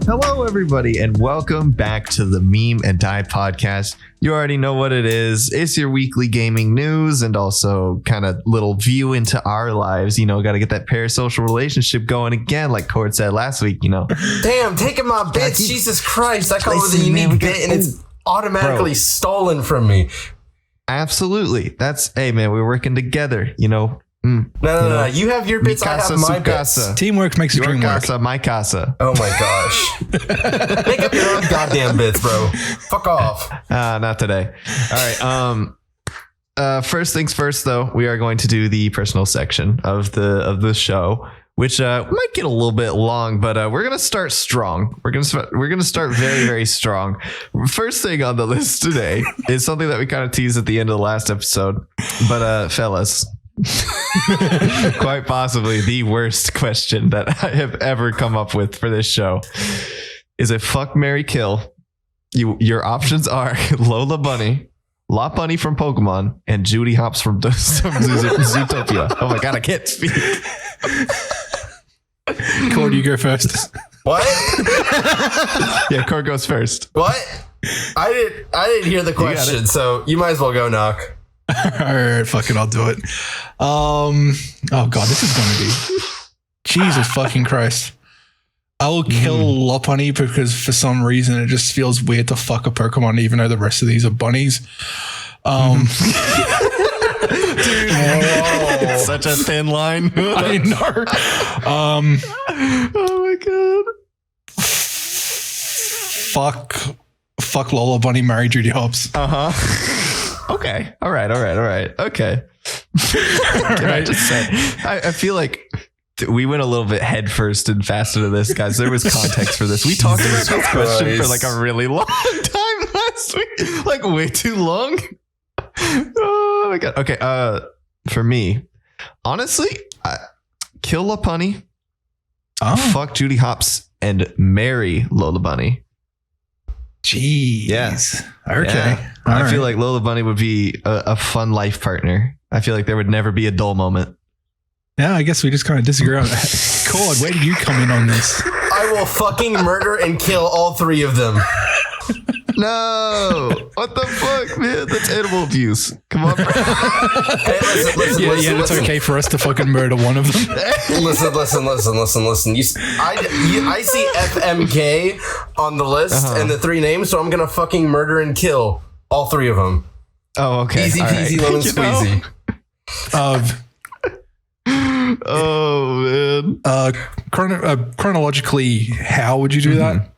Hello, everybody, and welcome back to the Meme and Die podcast. You already know what it is. It's your weekly gaming news and also kind of little view into our lives. You know, got to get that parasocial relationship going again, like Cord said last week, you know. Damn, taking my bits. Jesus Christ. I call it a unique bit and it's automatically stolen from me. Absolutely. Hey, man, we're working together, you know. No. You have your bits, I have my bits. Teamwork makes the dream work. Casa, my casa. Oh my gosh. Make up your own goddamn bits, bro. Fuck off. Not today. All right. First things first, though, we are going to do the personal section of the show, which might get a little bit long, but we're gonna start strong. We're gonna start very, very strong. First thing on the list today is something that we kind of teased at the end of the last episode, but fellas. Quite possibly the worst question that I have ever come up with for this show is a fuck, marry, kill. Your options are Lola Bunny, La Bunny from Pokemon, and Judy Hopps from Zootopia. Oh my god, I can't speak. Cord, you go first. What? Yeah, Cord goes first. What? I didn't hear the question, so you might as well go, Noc. All right, fuck it, I'll do it. Oh god, this is gonna be Jesus fucking Christ. I will kill Lopunny because for some reason it just feels weird to fuck a Pokemon even though the rest of these are bunnies. Dude, it's such a thin line. I know. Oh my god. Fuck Lola Bunny, marry Judy Hopps. Okay. All right. Okay. Can I just say, I feel like we went a little bit head first and fast into this, guys. There was context for this. We talked about this question for like a really long time last week, like way too long. Oh my god. Okay. For me, honestly, kill Lopunny, fuck Judy Hopps, and marry Lola Bunny. Jeez. Yes. Okay. Yeah. I feel like Lola Bunny would be a fun life partner. I feel like there would never be a dull moment. Yeah, I guess we just kind of disagree on that. Cord, where do you come in on this? I will fucking murder and kill all three of them. No. What the fuck, man? That's animal abuse. Come on, bro. Hey, listen, it's okay for us to fucking murder one of them. Listen. I see FMK on the list and the three names, so I'm gonna fucking murder and kill all three of them. Oh, okay. Easy peasy, lemon squeezy. Oh man. Chronologically, how would you do that?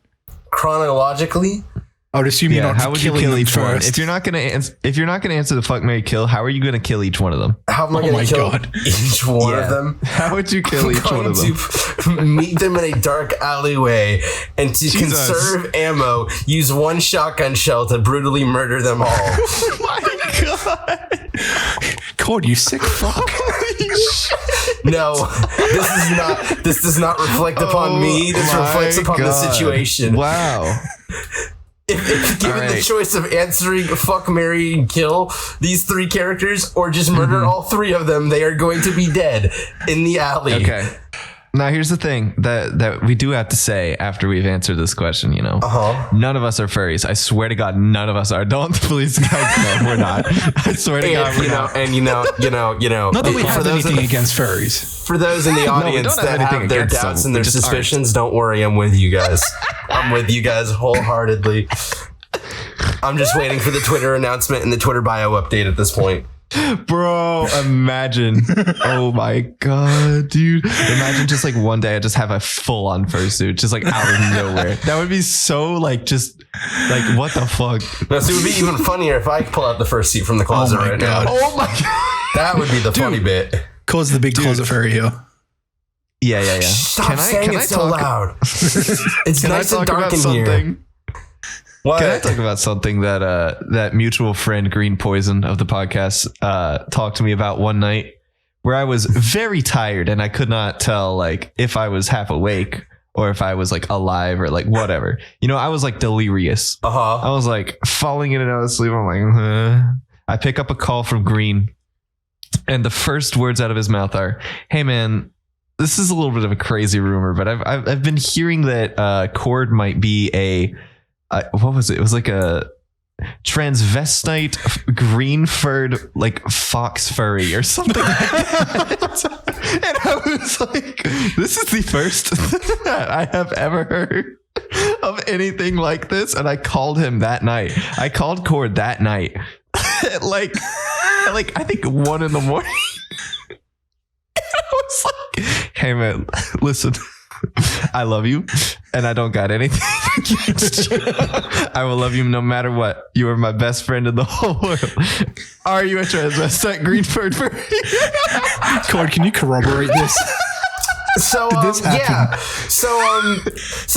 Chronologically, I would assume you're not. How would you kill each first. one? If you're not gonna answer the fuck, marry, kill, how are you gonna kill each one of them? How am I gonna kill each one of them? How would you kill each one of them? To meet them in a dark alleyway and to conserve ammo, use one shotgun shell to brutally murder them all. Oh my god. Cord, you sick fuck. No, this does not reflect upon me. This reflects upon the situation. Wow. If given the choice of answering fuck, marry, and kill these three characters or just murder all three of them, they are going to be dead in the alley. Okay. Now, here's the thing that we do have to say after we've answered this question, you know. None of us are furries. I swear to God, none of us are. Don't please, guys, no, we're not. I swear to God, we're not. And you know. Not that we have anything against furries. For those in the audience that have their doubts and their suspicions, don't worry, I'm with you guys. I'm with you guys wholeheartedly. I'm just waiting for the Twitter announcement and the Twitter bio update at this point. Bro, imagine. Oh my god, dude. Imagine just like one day I just have a full-on fursuit just like out of nowhere. That would be so like just like what the fuck. No, so it would be even funnier if I pull out the first seat from the closet right now. Oh my god. That would be the funny bit. Cause the big closet furry here. Yeah. Stop saying it so loud. It's nice and dark in here. What? Can I talk about something that that mutual friend Green Poison of the podcast talked to me about one night, where I was very tired and I could not tell like if I was half awake or if I was like alive or like whatever. You know, I was like delirious. I was like falling in and out of sleep. I'm like, I pick up a call from Green, and the first words out of his mouth are, "Hey man, this is a little bit of a crazy rumor, but I've been hearing that Cord might be a what was it? It was like a transvestite green furred like fox furry or something like that. And I was like, this is the first that I have ever heard of anything like this. And I called him that night. I called Cord that night at like I think 1 a.m. I was like, hey man, listen, I love you and I don't got anything against you. I will love you no matter what. You are my best friend in the whole world. Are you a transvestite green furred furry? Cord, can you corroborate this? So yeah, so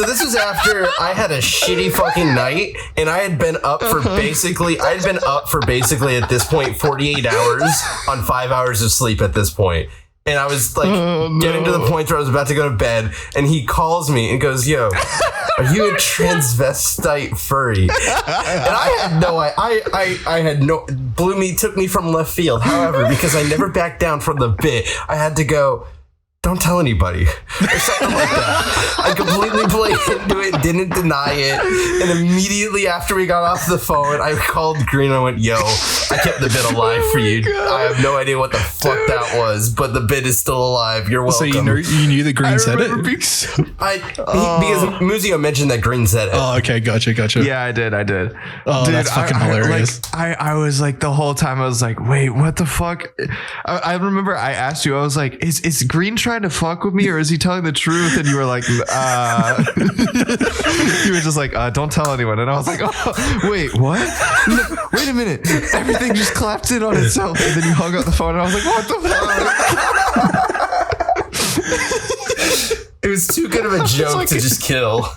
this was after I had a shitty fucking night, and I had been up for basically at this point 48 hours on 5 hours of sleep at this point. And I was like getting to the point where I was about to go to bed, and he calls me and goes, "Yo, are you a transvestite furry?" And I had no took me from left field. However, because I never backed down from the bit, I had to go, "Don't tell anybody," or something like that. I completely played into it, didn't deny it, and immediately after we got off the phone, I called Green. I went, "Yo, I kept the bit alive for you. I have no idea what the fuck that was, but the bit is still alive. You're welcome." So you knew that Green said it? Because Muzio mentioned that Green said it. Oh, okay, gotcha. Yeah, I did. Oh, dude, that's fucking hilarious. I was like, the whole time I was like, wait, what the fuck? I remember I asked you, I was like, is Green trying to fuck with me or is he telling the truth? And you were like, you were just like, don't tell anyone. And I was like, oh, wait, what? No, wait a minute. Everything just collapsed in on itself. And then you hung up the phone and I was like, what the fuck? It was too good of a joke to just kill.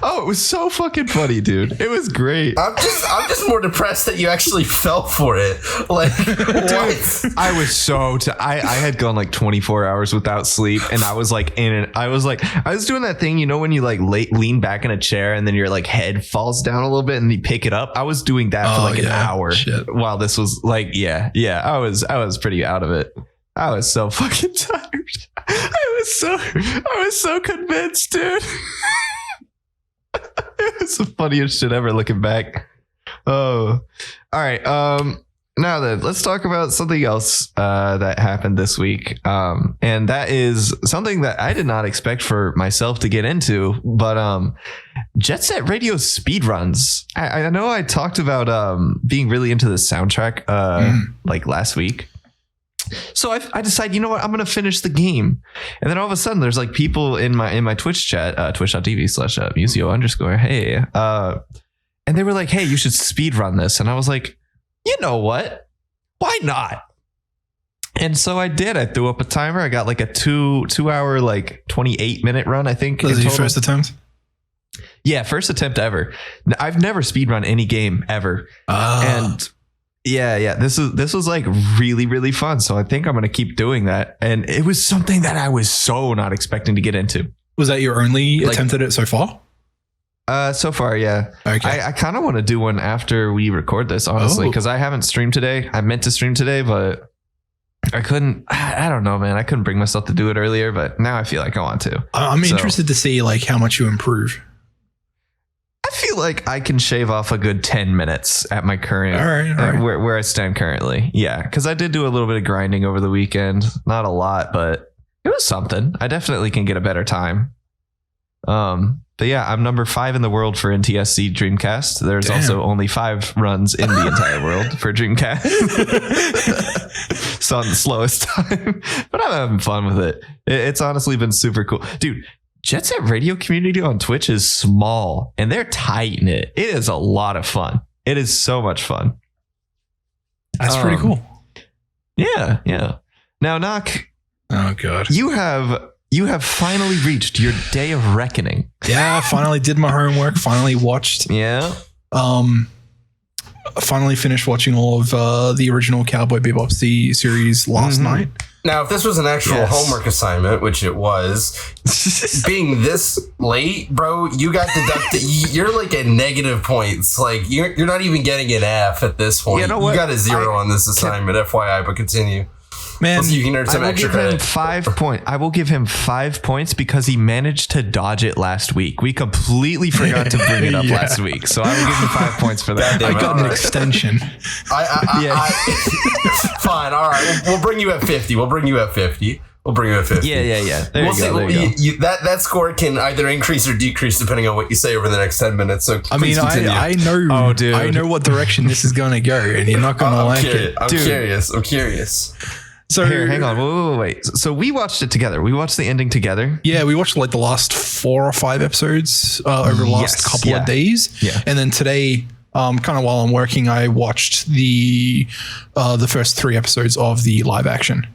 Oh, it was so fucking funny, dude. It was great. I'm just more depressed that you actually fell for it. Like, what? I was so I had gone like 24 hours without sleep, and I was like I was doing that thing, you know, when you like lean back in a chair and then your like head falls down a little bit and you pick it up. I was doing that for like an hour while this was like, yeah. I was pretty out of it. I was so fucking tired. I was so convinced, dude. It was the funniest shit ever looking back. Oh, all right. Now then, let's talk about something else that happened this week. And that is something that I did not expect for myself to get into, but Jet Set Radio speedruns. I know I talked about being really into the soundtrack like last week. So I decided, you know what, I'm going to finish the game. And then all of a sudden there's like people in my Twitch chat, twitch.tv/Musio_. Hey, and they were like, hey, you should speed run this. And I was like, you know what? Why not? And so I did. I threw up a timer. I got like a two hour, like 28-minute run, I think. Was it your first attempt? Yeah, first attempt ever. I've never speed run any game ever. And yeah. This was like really, really fun. So I think I'm going to keep doing that. And it was something that I was so not expecting to get into. Was that your only attempt at it so far? So far, yeah. Okay. I kind of want to do one after we record this, honestly, because I haven't streamed today. I meant to stream today, but I couldn't. I don't know, man. I couldn't bring myself to do it earlier, but now I feel like I want to. I'm interested to see like how much you improve. I feel like I can shave off a good 10 minutes at my current, all right. Where I stand currently. Yeah, because I did do a little bit of grinding over the weekend. Not a lot, but it was something. I definitely can get a better time. But yeah, I'm number 5 in the world for NTSC Dreamcast. There's also only 5 runs in the entire world for Dreamcast. So on the slowest time, but I'm having fun with it. It's honestly been super cool, dude. Jet Set Radio community on Twitch is small and they're tight in it. It is a lot of fun. It is so much fun. That's pretty cool. Yeah. Now, Noc. Oh God. You have finally reached your day of reckoning. Yeah, I finally did my homework. Finally watched. Yeah. Finally finished watching all of the original Cowboy Bebop series last night. Now, if this was an actual homework assignment, which it was, being this late, bro, you got deducted. You're like at negative points. Like you're not even getting an F at this point. You know what? You got a 0 on this assignment, FYI. But continue. Man, you can earn some extra credit. 5 points. I will give him 5 points because he managed to dodge it last week. We completely forgot to bring it up last week, so I will give him 5 points for that. I got an extension. Fine. All right. We'll bring you at 50. Yeah. There you go. That score can either increase or decrease depending on what you say over the next 10 minutes. So I mean, I know. Oh, dude. I know what direction this is going to go, and you're not going to like it. I'm curious. So here, hang on. Wait. So we watched it together. We watched the ending together. Yeah, we watched like the last 4 or 5 episodes over the last couple of days. Yeah. And then today, kind of while I'm working, I watched the first 3 episodes of the live action.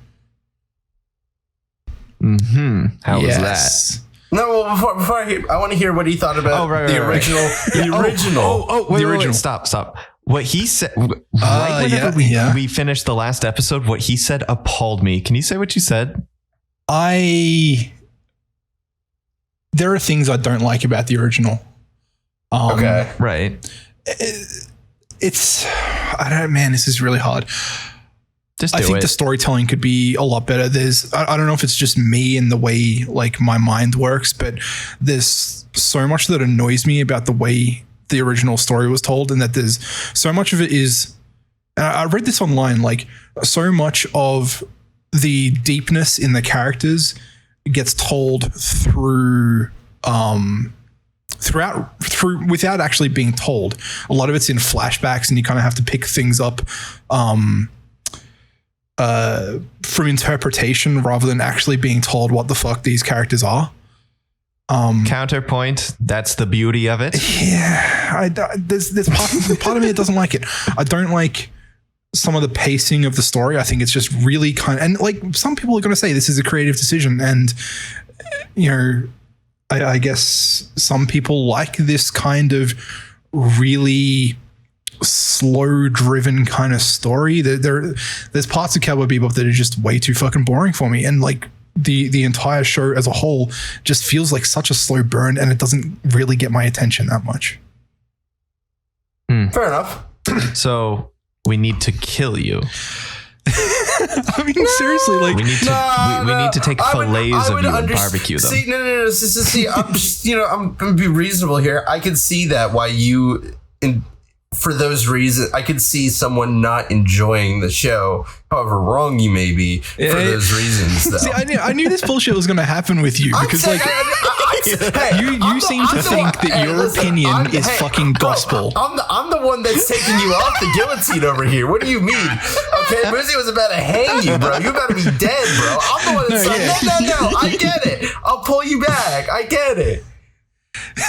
How was that? No, well, before I want to hear what he thought about the original. The original. Wait, stop. What he said whenever we finished the last episode, what he said appalled me. Can you say what you said? There are things I don't like about the original. Okay. Right. This is really hard. I think the storytelling could be a lot better. I don't know if it's just me and the way like my mind works, but there's so much that annoys me about the way the original story was told, and that there's so much of it is, and I read this online, like so much of the deepness in the characters gets told through without actually being told. A lot of it's in flashbacks, and you kind of have to pick things up from interpretation rather than actually being told what the fuck these characters are. Counterpoint, that's the beauty of it. Yeah, there's part of me that doesn't like it. I don't like some of the pacing of the story. I think it's just really and like some people are going to say this is a creative decision, and I guess some people like this kind of really slow driven kind of story. There's parts of Cowboy Bebop that are just way too fucking boring for me, and like the entire show as a whole just feels like such a slow burn, and it doesn't really get my attention that much. Fair enough. So we need to kill you. I mean, seriously, like we need to take fillets of you and barbecue them. See, no. See, I'm just, I'm gonna be reasonable here. I can see that why you, for those reasons, I could see someone not enjoying the show. However wrong you may be for those reasons, though. See, I knew this bullshit was going to happen with you because, you seem to think that your opinion is fucking gospel. I'm the one that's taking you off the guillotine over here. What do you mean? Okay, Muzi was about to hang you, bro. You about to be dead, bro. I'm the one that's no. I get it. I'll pull you back. I get it.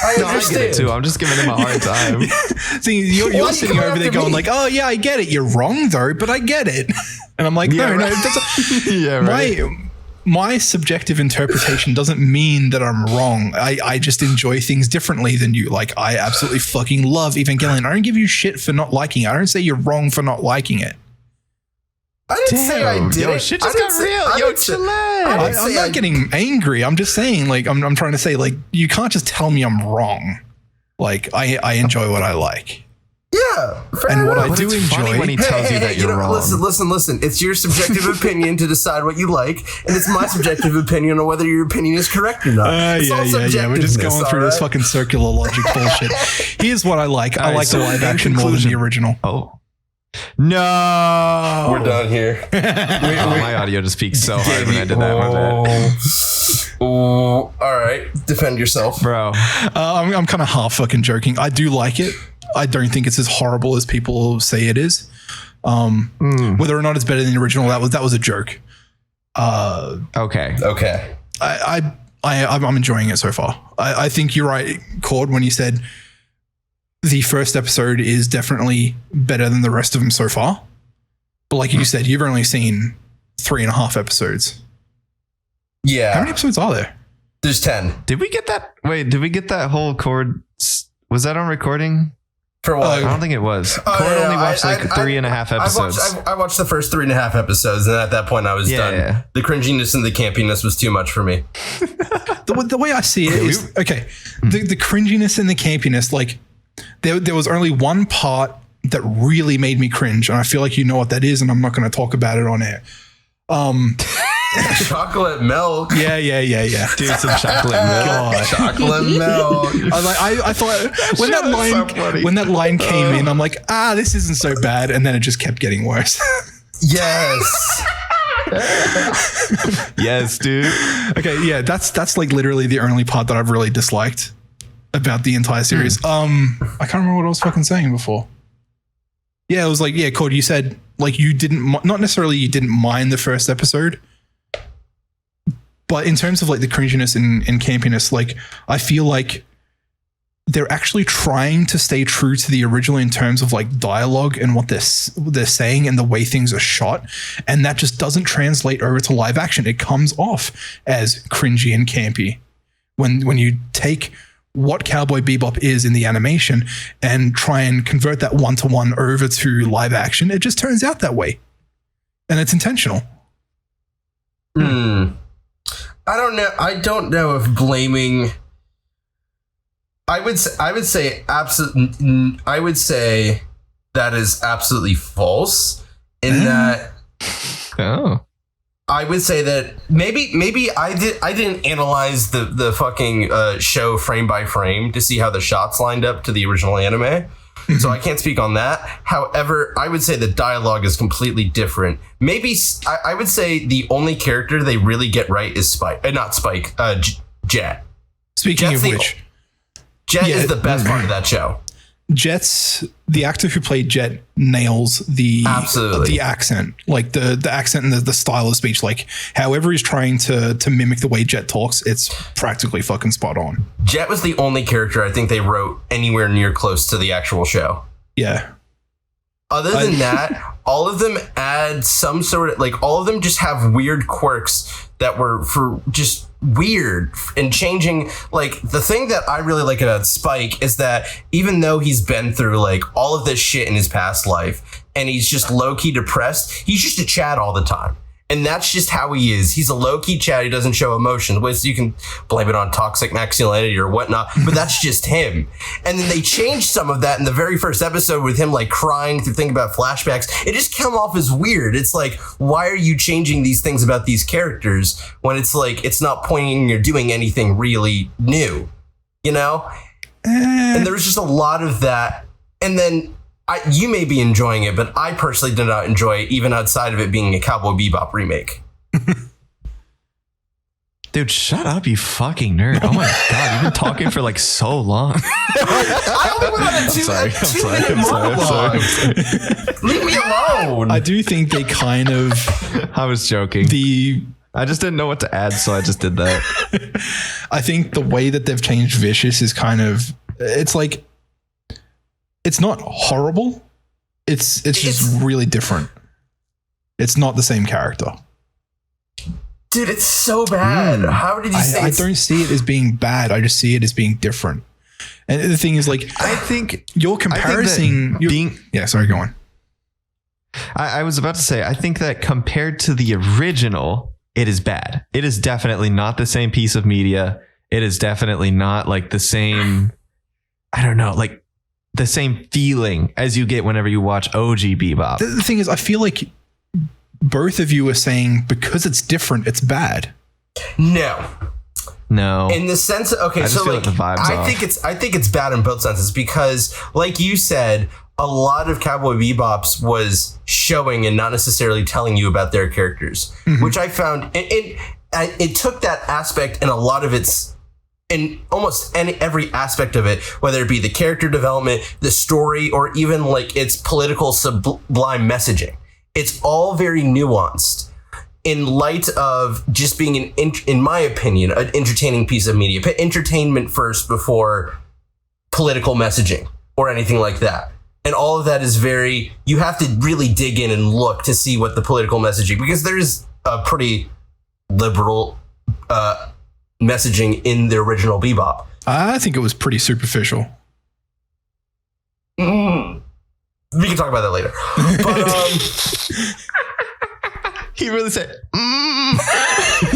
I understand. I get it too. I'm just giving him a hard time. See, you're sitting over there going like, "Oh yeah, I get it. You're wrong though, but I get it." And I'm like, "No, yeah, right. My subjective interpretation doesn't mean that I'm wrong. I just enjoy things differently than you. Like, I absolutely fucking love Evangelion. I don't give you shit for not liking it. I don't say you're wrong for not liking it. I didn't say I did. Yo, shit just got real. Yo, chillax. I'm not getting angry. I'm just saying, like, I'm trying to say, like, you can't just tell me I'm wrong. Like, I enjoy what I like. Yeah. And what I do enjoy when he tells you that you're wrong. Listen. It's your subjective opinion to decide what you like, and it's my subjective opinion on whether your opinion is correct or not. Yeah. We're just going through this fucking circular logic bullshit. Here's what I like. I like the live action more than the original. Oh. No, we're done here. My audio just peaked so hard when I did that. My bad. All right, defend yourself, bro. I'm kind of half fucking joking. I do like it. I don't think it's as horrible as people say it is. Whether or not it's better than the original, that was a joke. Okay. I'm enjoying it so far. I think you're right, Cord, when you said the first episode is definitely better than the rest of them so far. But like you said, you've only seen 3.5 episodes. Yeah. How many episodes are there? There's 10. Did we get that? Wait, did we get that whole Cord? Was that on recording? For what? I don't think it was. Cord only watched 3.5 episodes. I watched the first 3.5 episodes, and at that point I was done. Yeah. The cringiness and the campiness was too much for me. The way I see it is, okay, the cringiness and the campiness, like, there was only one part that really made me cringe, and I feel like you know what that is, and I'm not going to talk about it on air. Chocolate milk. Yeah. Dude, some chocolate milk. God. Chocolate milk. I thought when that line came in, I'm like, this isn't so bad, and then it just kept getting worse. Yes. Yes, dude. Okay, yeah, that's like literally the only part that I've really disliked about the entire series. I can't remember what I was fucking saying before. Yeah, it was like, Cody, you said like you didn't, not necessarily you didn't mind the first episode, but in terms of like the cringiness and campiness, like I feel like they're actually trying to stay true to the original in terms of like dialogue and what they're saying and the way things are shot, and that just doesn't translate over to live action. It comes off as cringy and campy when you take what Cowboy Bebop is in the animation and try and convert that one-to-one over to live action. It just turns out that way, and it's intentional. I don't know. I don't know if blaming. I would say that is absolutely false in that. Oh. I would say that maybe I didn't analyze the fucking show frame by frame to see how the shots lined up to the original anime. So I can't speak on that. However, I would say the dialogue is completely different. Maybe I would say the only character they really get right is Jet. Speaking of which, Jet is the best part of that show. The actor who played Jet nails the accent, like the accent and the style of speech. Like however he's trying to mimic the way Jet talks, it's practically fucking spot on. Jet was the only character I think they wrote anywhere near close to the actual show. Yeah. Other than that, all of them add some sort of like all of them just have weird quirks that were for just weird and changing. Like the thing that I really like about Spike is that even though he's been through like all of this shit in his past life and he's just low-key depressed, he's just a Chad all the time. And that's just how he is. He's a low-key Chad. He doesn't show emotions, which you can blame it on toxic masculinity or whatnot, but that's just him. And then they changed some of that in the very first episode with him like crying through thinking about flashbacks. It just came off as weird. It's like, why are you changing these things about these characters when it's like it's not pointing or doing anything really new, you know? And there was just a lot of that. And then you may be enjoying it, but I personally did not enjoy it, even outside of it being a Cowboy Bebop remake. Dude, shut up, you fucking nerd. Oh my God, you've been talking for like so long. I only went on a two-minute monologue. Leave me alone. I do think they kind of... I was joking. I just didn't know what to add, so I just did that. I think the way that they've changed Vicious is kind of... It's like... It's not horrible. It's just really different. It's not the same character. Dude, it's so bad. How did you say I don't see it as being bad. I just see it as being different. And the thing is, like, I think your comparison yeah, sorry, go on. I was about to say, I think that compared to the original, it is bad. It is definitely not the same piece of media. It is definitely not like the same, I don't know, like the same feeling as you get whenever you watch OG Bebop. The thing is, I feel like both of you are saying because it's different, it's bad. No. In the sense, okay, so like I think it's bad in both senses because, like you said, a lot of Cowboy Bebop's was showing and not necessarily telling you about their characters, which I found it took that aspect and a lot of its. In almost every aspect of it, whether it be the character development, the story, or even like its political sublime messaging, it's all very nuanced in light of just being in my opinion, an entertaining piece of media. Put entertainment first before political messaging or anything like that. And all of that is you have to really dig in and look to see what the political messaging, because there's a pretty liberal, messaging in the original Bebop. I think it was pretty superficial. We can talk about that later. But he really said,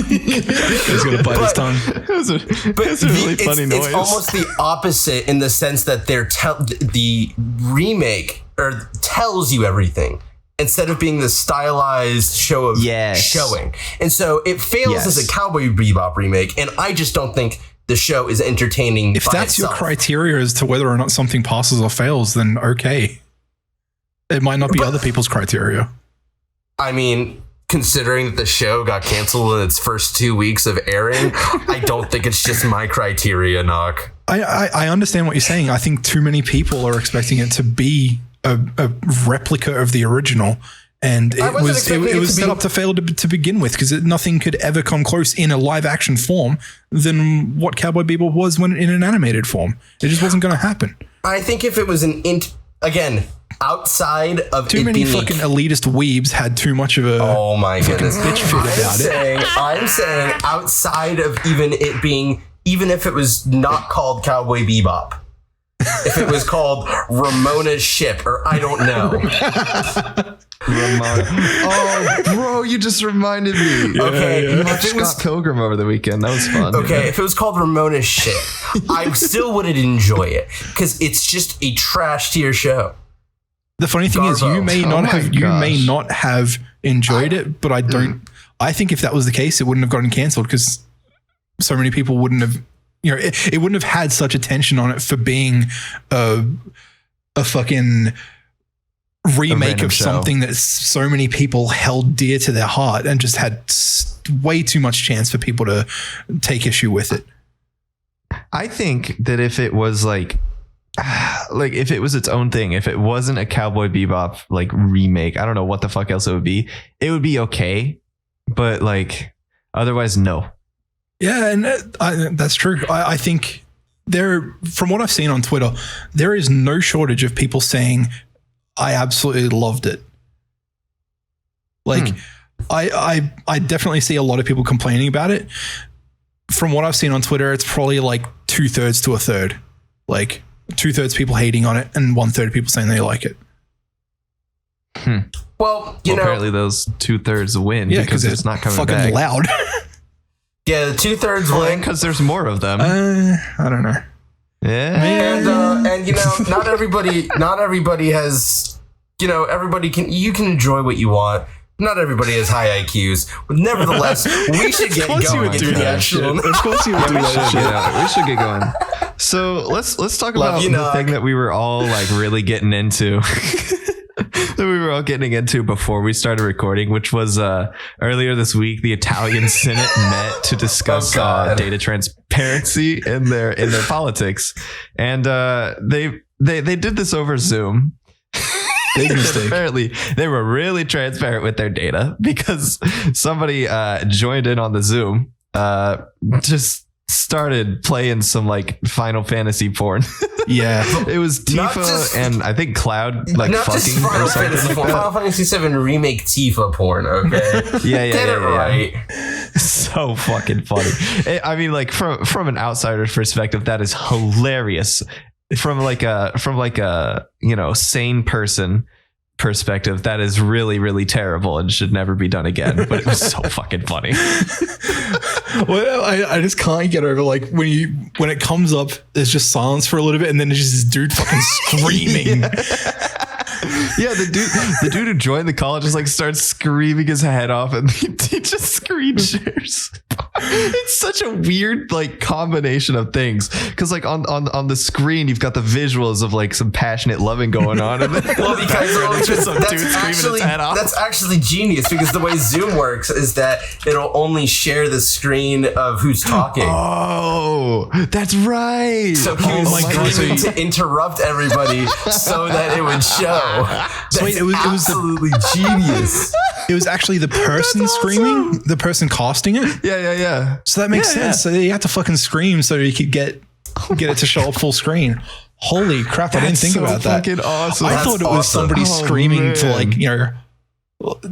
He's gonna bite his tongue. It was a really funny noise. It's almost the opposite in the sense that the remake tells you everything. instead of being the stylized show of showing. And so it fails as a Cowboy Bebop remake, and I just don't think the show is entertaining. If that's your criteria as to whether or not something passes or fails, then okay. It might not be other people's criteria. I mean, considering that the show got canceled in its first 2 weeks of airing, I don't think it's just my criteria, Noc. I understand what you're saying. I think too many people are expecting it to be a replica of the original. And it was set up to fail to begin with, because nothing could ever come close in a live action form than what Cowboy Bebop was when in an animated form. It just wasn't going to happen. I think if it was again, outside of too many fucking elitist weebs had too much of a bitch fit about it. I'm saying outside of even if it was not called Cowboy Bebop. If it was called Ramona's Ship, or I don't know. Ramona. Oh, bro, you just reminded me. Okay. You watched Scott Pilgrim over the weekend. That was fun. Okay, if it was called Ramona's Ship, I still wouldn't enjoy it, because it's just a trash tier show. The funny thing is, you may not have enjoyed it, but I don't. I think if that was the case, it wouldn't have gotten canceled, because so many people wouldn't have. It wouldn't have had such attention on it for being a fucking remake of something that so many people held dear to their heart, and just had way too much chance for people to take issue with it. I think that if it was like if it was its own thing, if it wasn't a Cowboy Bebop like remake, I don't know what the fuck else it would be okay, but like otherwise no. Yeah, and that's true. I think from what I've seen on Twitter, there is no shortage of people saying, I absolutely loved it. Like, I definitely see a lot of people complaining about it. From what I've seen on Twitter, it's probably like 2/3 to 1/3. Like 2/3 people hating on it and 1/3 people saying they like it. Well, apparently those 2/3 win because it's not coming fucking back. Loud. Yeah, the 2/3 win because there's more of them. I don't know. Yeah, and not everybody has. You can enjoy what you want. Not everybody has high IQs. But nevertheless, we should get going. Of course you would do that shit. We should get going. So let's talk about the thing that we were all like really getting into. That we were all getting into before we started recording, which was earlier this week, the Italian Senate met to discuss data transparency in their politics, and they did this over Zoom. Big mistake. Apparently, they were really transparent with their data because somebody joined in on the Zoom, just started playing some like Final Fantasy porn. Yeah, it was Tifa and I think Cloud like not fucking just Final Fantasy porn. Final Fantasy 7 remake Tifa porn. Okay, yeah, get it right. So fucking funny. I mean, like from an outsider's perspective, that is hilarious. From like a sane person perspective, that is really, really terrible and should never be done again. But it was so fucking funny. Well, I just can't get over like when it comes up, there's just silence for a little bit, and then there's just this dude fucking screaming. Yeah, the dude who joined the call just like starts screaming his head off, and he just screen shares. It's such a weird like combination of things, because like on the screen you've got the visuals of like some passionate loving going on, and then because just some dude screaming his head off. That's actually genius, because the way Zoom works is that it'll only share the screen of who's talking. Oh, that's right. So he was screaming to interrupt everybody so that it would show. So wait, it was absolutely genius. It was actually the person screaming, the person casting it. Yeah. So that makes sense. So you had to fucking scream so you could get it to show up full screen. Holy crap! I didn't think about that. Fucking awesome. I thought it was somebody screaming to like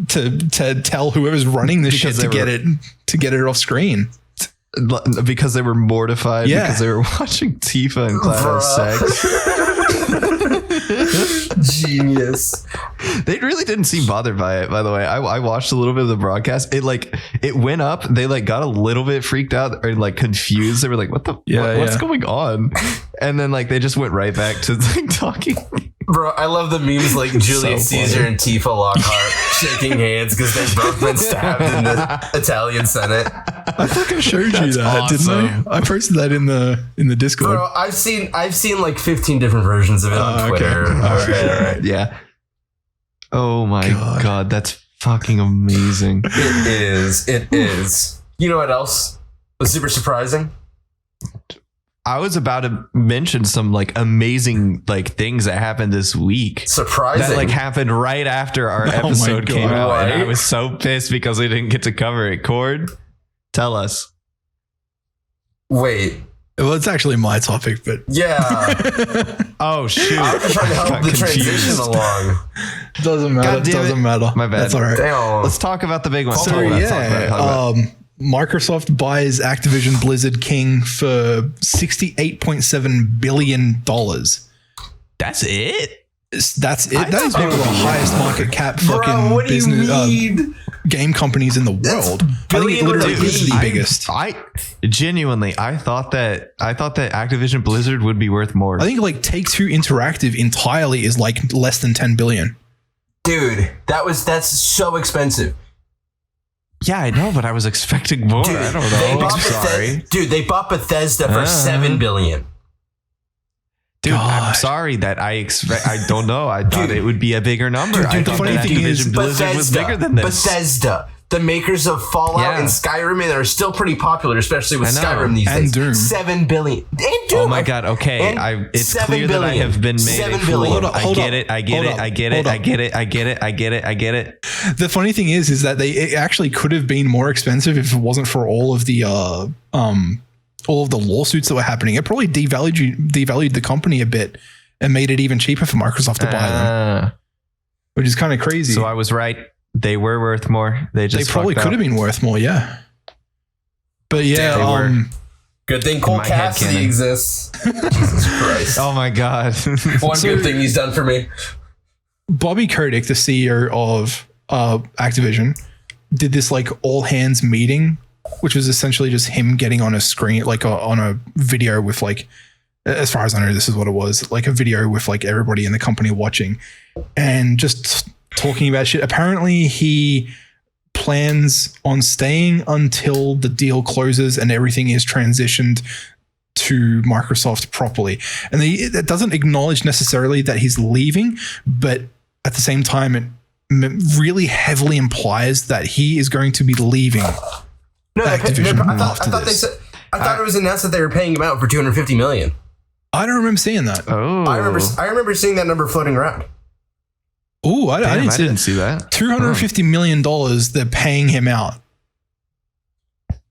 to tell whoever's running this shit to get it off screen. Because they were mortified because they were watching Tifa and Cloud have sex. Genius. They really didn't seem bothered by it, by the way. I watched a little bit of the broadcast. It went up. They like got a little bit freaked out or like confused. They were like, what's going on? And then like they just went right back to like talking. Bro, I love the memes like Julius Caesar and Tifa Lockhart shaking hands because they've both been stabbed in the Italian Senate. I fucking showed you that, didn't I? I posted that in the Discord. Bro, I've seen like 15 different versions of it on Twitter. Okay. All right. Yeah. Oh my God, that's fucking amazing. It is. You know what else was super surprising? I was about to mention some like amazing like things that happened this week. Surprising. That like happened right after our episode came out. Right? And I was so pissed because we didn't get to cover it. Cord, tell us. Wait. Well, it's actually my topic, but yeah. Oh shoot! I'm just trying to help the transition along. Doesn't matter. Doesn't matter. My bad. That's all right. Damn. Let's talk about the big one. So Microsoft buys Activision Blizzard King for $68.7 billion. That's it? That's it. That is one of the highest market cap fucking business game companies in the world. I think it literally is the biggest. I genuinely, I thought that Activision Blizzard would be worth more. I think like Take-Two Interactive entirely is like less than 10 billion. Dude, that's so expensive. Yeah, I know, but I was expecting more. Dude, I don't know. I'm sorry. Dude, they bought Bethesda for $7 billion. Dude, I'm sorry that I don't know. I thought it would be a bigger number. Dude, I thought the funny thing is Blizzard was bigger than this. Bethesda, the makers of Fallout and Skyrim, and they're still pretty popular, especially with Skyrim these days. Doom. $7 billion. And Doom. Oh my God. Okay. It's clear that I have been made a fool. I get it. The funny thing is that it actually could have been more expensive if it wasn't for all of the lawsuits that were happening. It probably devalued the company a bit and made it even cheaper for Microsoft to buy them, which is kind of crazy. So I was right. They were worth more. They probably could have been worth more. Yeah. But yeah, good thing Cole Cassidy exists. Jesus Christ. Oh my God. One good thing he's done for me. Bobby Kotick, the CEO of Activision, did this like all hands meeting, which was essentially just him getting on a screen, like on a video with like, as far as I know, this is what it was, like a video with like everybody in the company watching and just talking about shit. Apparently he plans on staying until the deal closes and everything is transitioned to Microsoft properly. And that doesn't acknowledge necessarily that he's leaving, but at the same time, it really heavily implies that he is going to be leaving. No, I thought it was announced that they were paying him out for $250 million. I don't remember seeing that. Oh, I remember seeing that number floating around. Oh, I didn't see that. $250 million they're paying him out.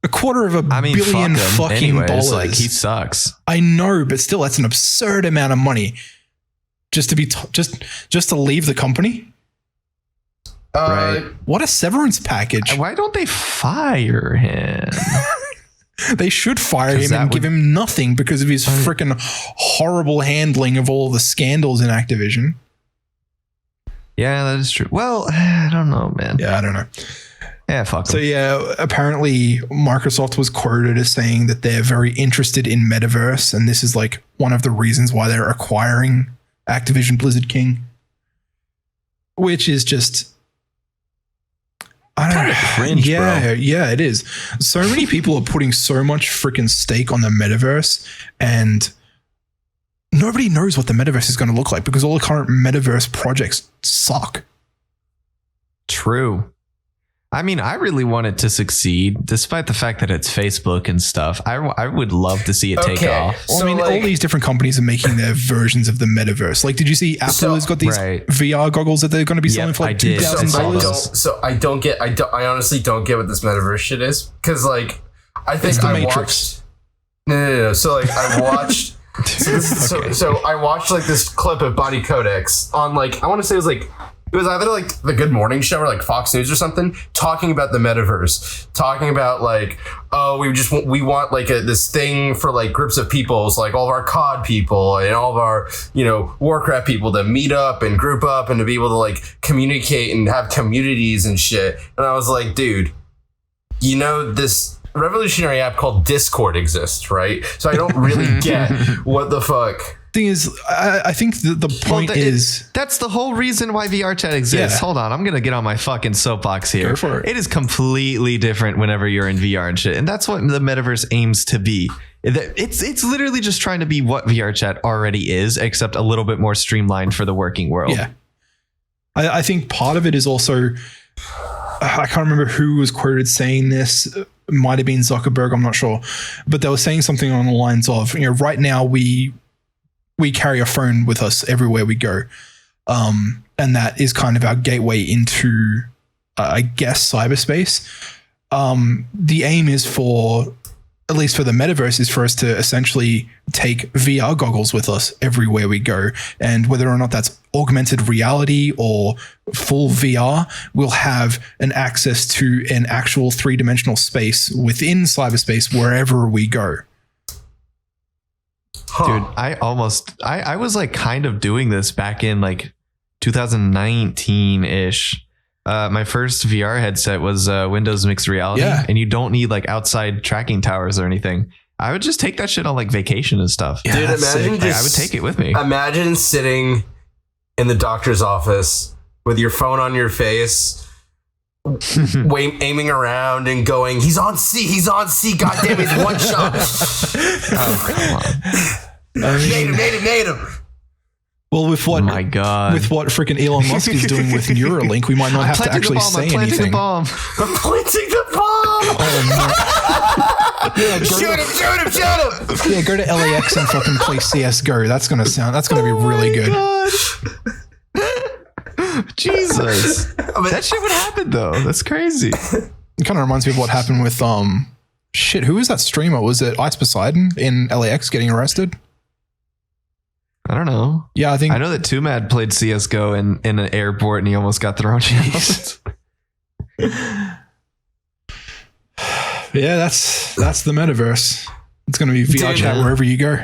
$250 million fucking dollars. Like he sucks. I know, but still, that's an absurd amount of money just to be just to leave the company. Right. What a severance package. Why don't they fire him? They should fire him and give him nothing because of his freaking horrible handling of all the scandals in Activision. Yeah, that is true. Well, I don't know, man. Yeah, I don't know. Yeah, fuck 'em. So yeah, apparently Microsoft was quoted as saying that they're very interested in metaverse, and this is like one of the reasons why they're acquiring Activision Blizzard King, which is just kind of cringe, bro. Yeah, it is. So many people are putting so much freaking stake on the metaverse, and nobody knows what the metaverse is going to look like because all the current metaverse projects suck. True. I mean, I really want it to succeed, despite the fact that it's Facebook and stuff. I would love to see it take off. Well, I mean, all these different companies are making their versions of the metaverse. Like, did you see Apple has got these VR goggles that they're going to be selling for like $2,000? I honestly don't get what this metaverse shit is. Because, like, I think I watched... No. So, like, I watched... So I watched, like, this clip of Body Codex on, like, I want to say it was either like the Good Morning Show or like Fox News or something, talking about the metaverse, talking about like, oh, we want like this thing for like groups of peoples, like all of our COD people and all of our, Warcraft people to meet up and group up and to be able to like communicate and have communities and shit. And I was like, dude, this revolutionary app called Discord exists, right? So I don't really get what the fuck Thing is, I think the point is that's the whole reason why VR chat exists. Hold on, I'm gonna get on my fucking soapbox here. Go for it. It is completely different whenever you're in VR and shit, and that's what the metaverse aims to be. It's literally just trying to be what VR chat already is, except a little bit more streamlined for the working world. Yeah, I think part of it is also, I can't remember who was quoted saying this. It might have been Zuckerberg, I'm not sure, but they were saying something on the lines of, right now we carry a phone with us everywhere we go. And that is kind of our gateway into, I guess, cyberspace. The aim is for, at least for the metaverse, is for us to essentially take VR goggles with us everywhere we go. And whether or not that's augmented reality or full VR, we'll have an access to an actual 3-dimensional space within cyberspace wherever we go. Dude, I was like kind of doing this back in like 2019-ish. My first VR headset was Windows Mixed Reality, and you don't need like outside tracking towers or anything. I would just take that shit on like vacation and stuff. Yeah, dude, imagine just, I would take it with me. Imagine sitting in the doctor's office with your phone on your face, aiming around and going, he's on C, God damn it, he's one shot. Oh, come on. Made him. Well, with what? Oh my God. With what freaking Elon Musk is doing with Neuralink, we might not have to actually say anything. I'm planting the bomb. Oh, no. Yeah, shoot him. Yeah, go to LAX and fucking play CS:GO. That's gonna be really good. Jesus. That shit would happen though. That's crazy. It kind of reminds me of what happened with who was that streamer? Was it Ice Poseidon in LAX getting arrested? I don't know. Yeah, I know that 2Mad played CSGO in an airport and he almost got thrown out. Yeah, that's the metaverse. It's going to be VR chat wherever you go.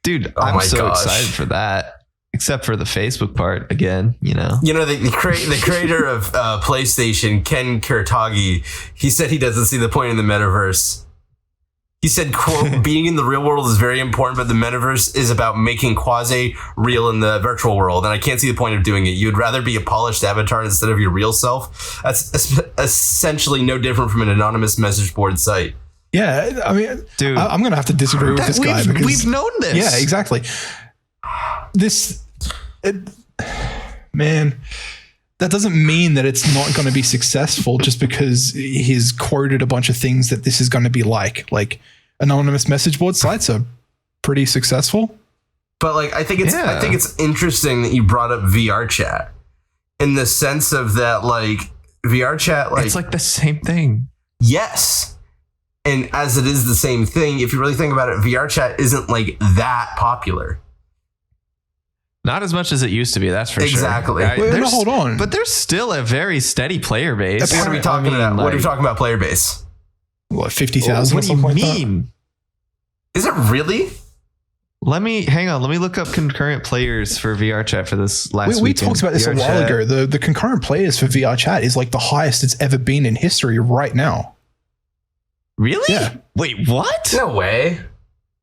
Dude, I'm so excited for that. Except for the Facebook part again, the creator of PlayStation, Ken Kuratagi, he said he doesn't see the point in the metaverse. He said, quote, being in the real world is very important, but the metaverse is about making quasi-real in the virtual world. And I can't see the point of doing it. You'd rather be a polished avatar instead of your real self. That's essentially no different from an anonymous message board site. Yeah, I mean, dude, I'm going to have to disagree with this guy. Because we've known this. Yeah, exactly. Man, that doesn't mean that it's not going to be successful just because he's quoted a bunch of things that this is going to be like anonymous message board sites are pretty successful. But I think it's interesting that you brought up VR chat in the sense of that, VR chat, it's like the same thing. Yes. And as it is the same thing, if you really think about it, VR chat isn't that popular. Not as much as it used to be, that's for exactly. sure. Wait, hold on. But there's still a very steady player base. What are we talking about? What are we talking about player base? What, 50,000? What do you mean? Is it really? Hang on. Let me look up concurrent players for VR chat for this last week. We talked about this VR a while ago. The concurrent players for VR chat is the highest it's ever been in history right now. Really? Yeah. Wait, what? No way.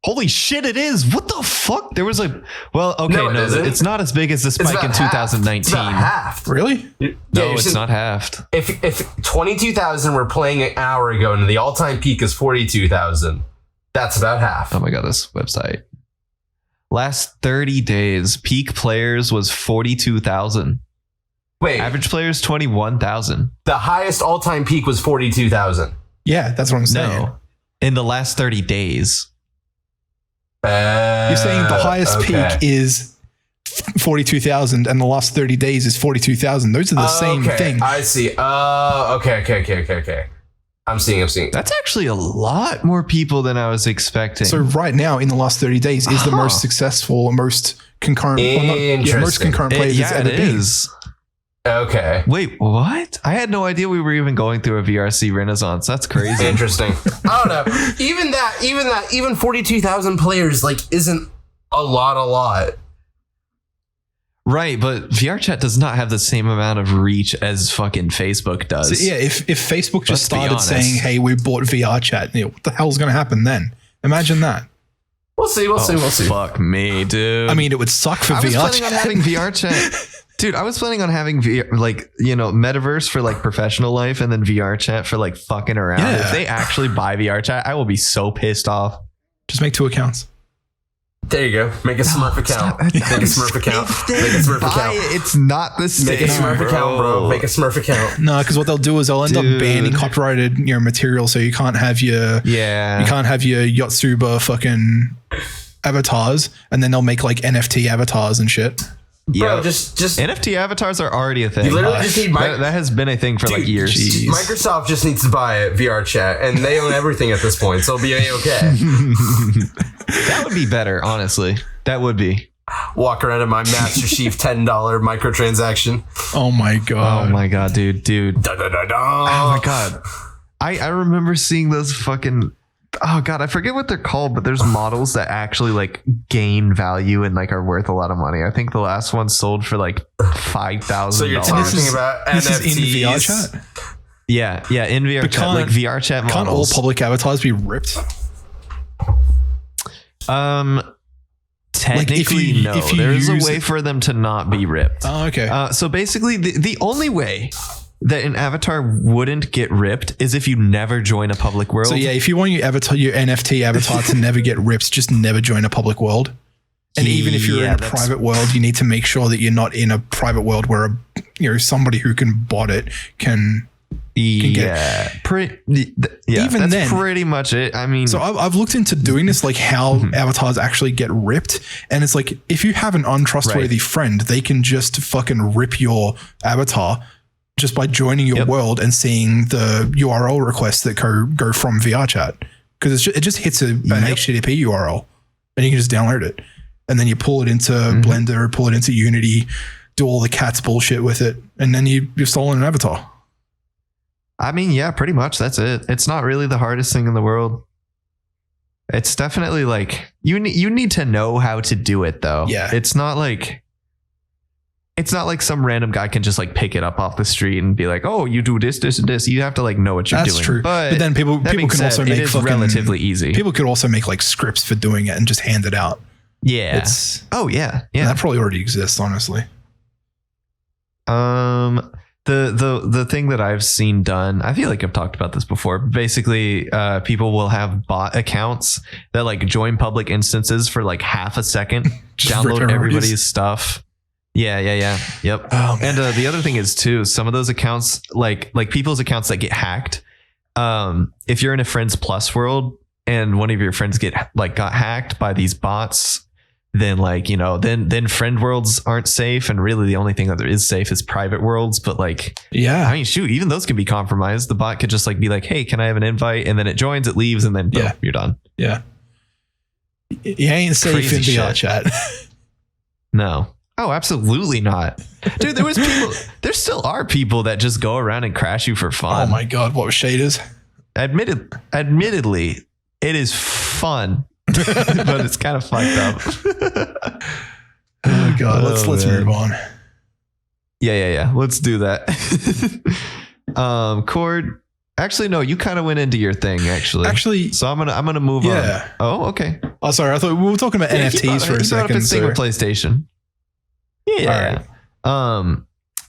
Holy shit, it is. What the fuck? There was it's not as big as the spike in 2019. It's about half. Really? No, it's not halved. If 22,000 were playing an hour ago and the all-time peak is 42,000, that's about half. Oh my God, this website. Last 30 days, peak players was 42,000. Wait. Average players, 21,000. The highest all-time peak was 42,000. Yeah, that's what I'm saying. No, in the last 30 days. You're saying the highest peak is 42,000 and the last 30 days is 42,000. Those are the same thing. I see. Okay. I'm seeing. That's actually a lot more people than I was expecting. So right now in the last 30 days is the most successful, most concurrent, most concurrent players it's ever been. Okay. Wait, what? I had no idea we were even going through a VRC renaissance. That's crazy. Interesting. I don't know. Even 42,000 players isn't a lot. Right, but VR chat does not have the same amount of reach as fucking Facebook does. So, yeah, if Facebook just started saying, "Hey, we bought VR chat," what the hell's going to happen then? Imagine that. We'll see. Fuck me, dude. I mean, it would suck for VR. I was planning on having VR chat. Dude, I was planning on having VR, like, metaverse for like professional life and then VR chat for like fucking around. Yeah. If they actually buy VR chat, I will be so pissed off. Just make 2 accounts. There you go. Make a Smurf account. Make a Smurf account. Make a Smurf account. It's not the same. Make a Smurf account, bro. Make a Smurf account. No, because what they'll do is they'll end up banning copyrighted material, so you can't have your Yotsuba fucking avatars, and then they'll make like NFT avatars and shit. Bro, just NFT avatars are already a thing. You literally just need that has been a thing for like years. Microsoft just needs to buy VR chat, and they own everything at this point, so it'll be okay. That would be better, honestly. That would be. Walk around in my Master Chief $10 microtransaction. Oh my god. Oh my god, dude. Da, da, da, da. Oh my god. I remember seeing those fucking. Oh god, I forget what they're called, but there's models that actually like gain value and like are worth a lot of money. I think the last one sold for like $5,000. So you're talking about NFTs. This is in VR chat? Yeah, in VR chat. Like VR chat models. Can't all public avatars be ripped? Technically, like no. There's a way for them to not be ripped. Oh, okay. So basically, the only way that an avatar wouldn't get ripped is if you never join a public world. So yeah, if you want your NFT avatar to never get ripped, just never join a public world. And even if you're in a private world, you need to make sure that you're not in a private world where somebody who can bot it can get it. Even that's then, pretty much it. I mean, so I've looked into doing this, like how avatars actually get ripped, and it's like if you have an untrustworthy friend, they can just fucking rip your avatar just by joining your world and seeing the URL requests that go from VR chat, because it just hits an HTTP URL and you can just download it, and then you pull it into Blender, pull it into Unity, do all the cat's bullshit with it, and then you've stolen an avatar. I mean, yeah, pretty much. That's it. It's not really the hardest thing in the world. It's definitely like you need to know how to do it, though. Yeah, it's not like some random guy can just like pick it up off the street and be like, "Oh, you do this, this, and this." You have to like know what you're doing. That's true. But then people can also make it relatively easy. People could also make like scripts for doing it and just hand it out. Yeah. That probably already exists, honestly. The thing that I've seen done, I feel like I've talked about this before. Basically, people will have bot accounts that like join public instances for like half a second, download everybody's stuff. Yeah. Yep. Oh, and the other thing is too, some of those accounts, like people's accounts that get hacked. If you're in a Friends Plus world and one of your friends got hacked by these bots, then then friend worlds aren't safe, and really the only thing that there is safe is private worlds. But I mean, shoot, even those can be compromised. The bot could just be like, "Hey, can I have an invite?" And then it joins, it leaves, and then boom, you're done. Yeah, you ain't safe Crazy in VR chat. No. Oh, absolutely not, dude. There still are people that just go around and crash you for fun. Oh my god, what was shaders? Admittedly, it is fun. But it's kind of fucked up. Oh god, let's move on. Yeah. Let's do that. Cord. Actually, no, you kind of went into your thing. Actually, so I'm gonna move on. Oh, okay. Oh, sorry. I thought we were talking about NFTs for a second. With PlayStation. Yeah. Right.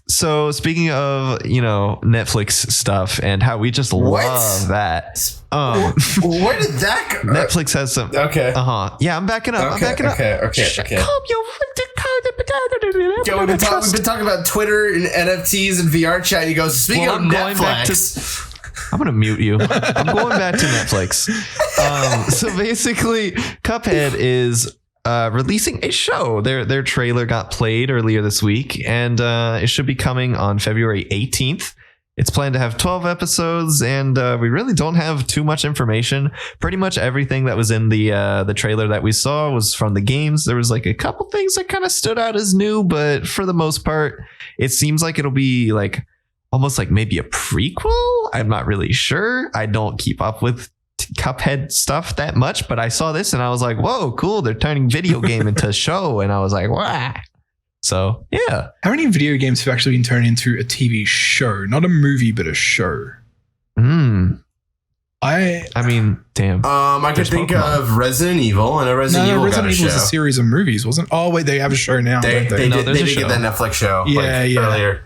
So speaking of, Netflix stuff and how we just love that. Where did that go? Netflix has some. Okay. Yeah, I'm backing up. Okay. Yo, we've been talking about Twitter and NFTs and VR chat. He goes, speaking of Netflix. I'm going to mute you. I'm going back to Netflix. So basically, Cuphead is releasing a show. Their trailer got played earlier this week, and it should be coming on February 18th. It's planned to have 12 episodes, and we really don't have too much information. Pretty much everything that was in the trailer that we saw was from the games. There was like a couple things that kind of stood out as new, but for the most part, it seems like it'll be like almost like maybe a prequel. I'm not really sure. I don't keep up with Cuphead stuff that much, but I saw this and I was like, whoa, cool. They're turning video game into a show. And I was like, wow. So, yeah. How many video games have actually been turned into a TV show? Not a movie, but a show. I mean, damn. I could think of Resident Evil, and Resident Evil was a series of movies, wasn't? Oh wait, they have a show now. They don't did get that Netflix show. Earlier.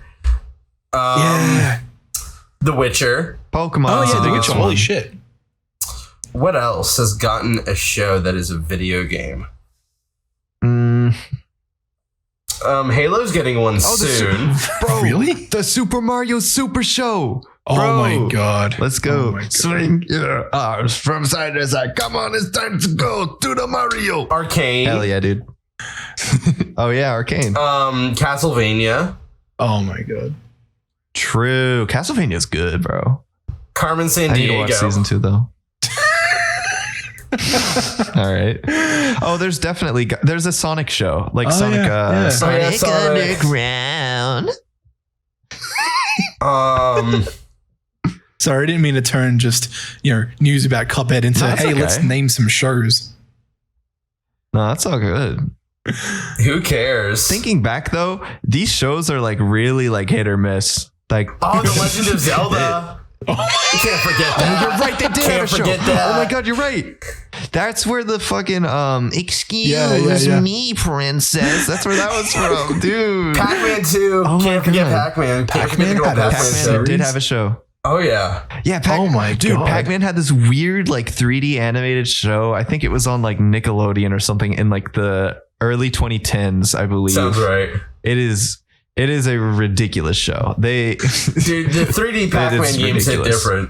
The Witcher, Pokemon. Oh yeah, The Witcher. Holy shit. What else has gotten a show that is a video game? Halo's getting one soon. Bro, really? The Super Mario Super Show. Oh Bro. my god. Let's go. Oh my God. Swing your arms from side to side. Come on, it's time to go to the Mario. Arcane. Hell yeah, dude. Oh yeah, Arcane. Castlevania. Oh my god. True. Castlevania's good, bro. Carmen San I need to Diego. watch season 2 though. All right. Oh, there's a Sonic show, like Sonic. Sonic Underground. Sorry, I didn't mean to turn just news about Cuphead into let's name some shows. No, that's all good. Who cares? Thinking back though, these shows are like really like hit or miss. Like The Legend of Zelda. You can't forget that. You're right. They did have a show. That. Oh my god, you're right. That's where the fucking excuse me, princess. That's where that was from, dude. Pac-Man 2. Can't forget Pac-Man. Pac-Man did have a show. Oh yeah. Yeah. Oh my god. Pac-Man had this weird like 3D animated show. I think it was on like Nickelodeon or something in like the early 2010s, I believe. Sounds right. It is a ridiculous show. Dude, the 3D Pac-Man games hit different.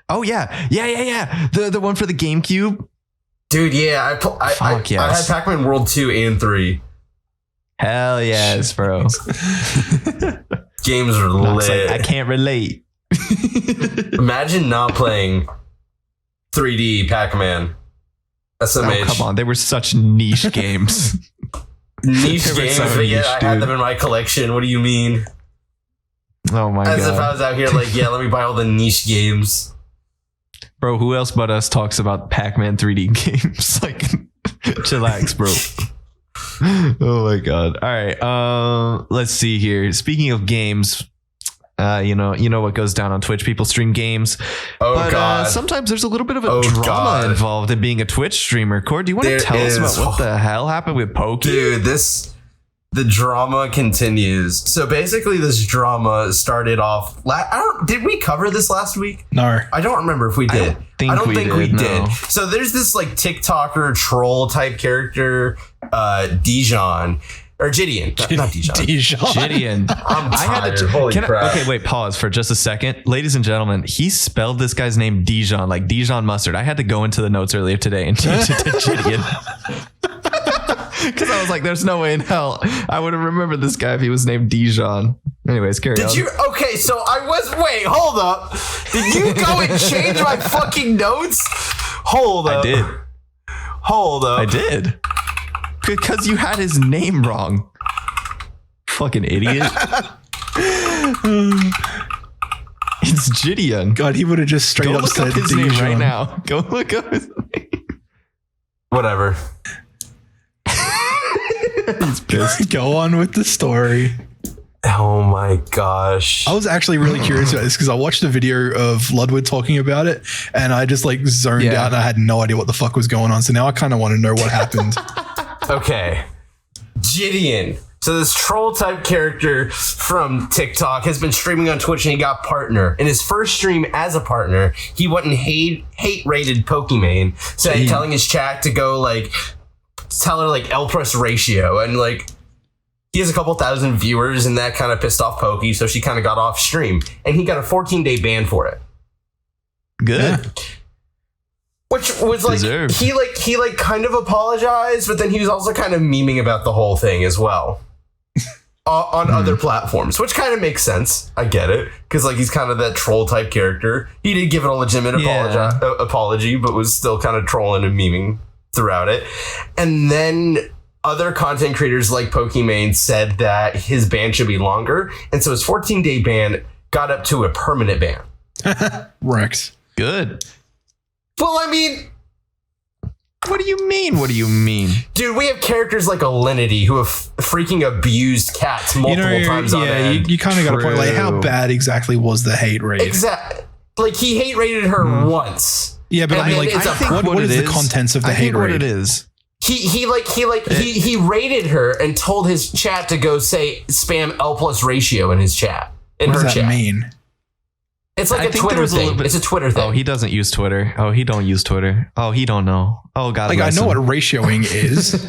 Oh yeah. The one for the GameCube. Dude, yeah. I had Pac-Man World 2 and 3. Hell yes, bro. Games are lit. I can't relate. Imagine not playing 3D Pac-Man. SMH. Oh, come on. They were such niche games. Niche games, but yeah, I had them in my collection. What do you mean? Oh my god. As if I was out here like, yeah, let me buy all the niche games. Bro, who else but us talks about Pac-Man 3D games? Like, chillax, bro. Oh my god. All right. Let's see here. Speaking of games, you know what goes down on Twitch. People stream games. But sometimes there's a little bit of a drama involved in being a Twitch streamer. Cord, do you want to tell us about what the hell happened with Pokey? Dude, the drama continues. So basically this drama started off did we cover this last week? No. I don't remember if we did. I don't think we did. So there's this like TikToker troll type character, Dijon. Or Gideon. Not Dijon. Gideon. I'm tired. Holy crap. Okay, wait, pause for just a second. Ladies and gentlemen, he spelled this guy's name Dijon, like Dijon mustard. I had to go into the notes earlier today and change it to Gideon. Because I was like, there's no way in hell I would have remembered this guy if he was named Dijon. Anyways, carry on. Okay, so wait, hold up. Did you go and change my fucking notes? Hold up. I did. Hold up. I did. Because you had his name wrong. Fucking idiot. It's Gideon. God, he would have just straight up said his name right now. Go look up his name. Whatever. He's pissed. Go on with the story. Oh my gosh. I was actually really curious about this because I watched a video of Ludwig talking about it and I just like zoned out and I had no idea what the fuck was going on. So now I kind of want to know what happened. Okay. Gideon. So this troll type character from TikTok has been streaming on Twitch and he got partner. In his first stream as a partner, he went and hate rated Pokimane, telling his chat to go like tell her like L plus ratio, and like he has a couple thousand viewers and that kind of pissed off Pokey, so she kind of got off stream and he got a 14-day ban for it. Good. Yeah. Which was like Deserved. he kind of apologized, but then he was also kind of memeing about the whole thing as well. On other platforms, which kind of makes sense. I get it, because like he's kind of that troll type character. He did give it a legitimate apology, but was still kind of trolling and memeing throughout it. And then other content creators like Pokimane said that his ban should be longer, and so his 14-day ban got up to a permanent ban. Rex. Good. Well, I mean, what do you mean? What do you mean? Dude, we have characters like Alinity who have freaking abused cats multiple times on end. You kind of got a point. Like, how bad exactly was the hate rate? Like he hate rated her once. Yeah, but I mean, like, what is the contents of the hate raid? What it is. He rated her and told his chat to go say spam L+ ratio in his chat. What does that mean? It's like a Twitter thing. It's a Twitter thing. Oh, he doesn't use Twitter. Oh, he don't use Twitter. Oh, he don't know. Oh, God. Like, I know what ratioing is.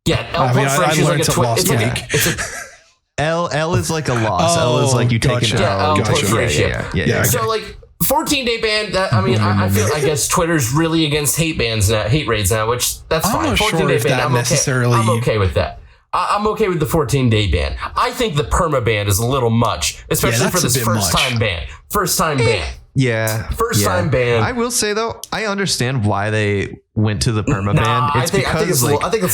Yeah, L+ ratio is like a Twitter. L is like a loss. L is like you take it out. L+ ratio. Yeah. So like 14-day ban. I guess Twitter's really against hate bans now, hate raids now, which that's fine. I'm not sure if that necessarily. I'm okay with that. I'm okay with the 14-day ban. I think the perma ban is a little much, especially for this first time ban. First time ban. First time ban. I will say though, I understand why they went to the perma ban. I think it's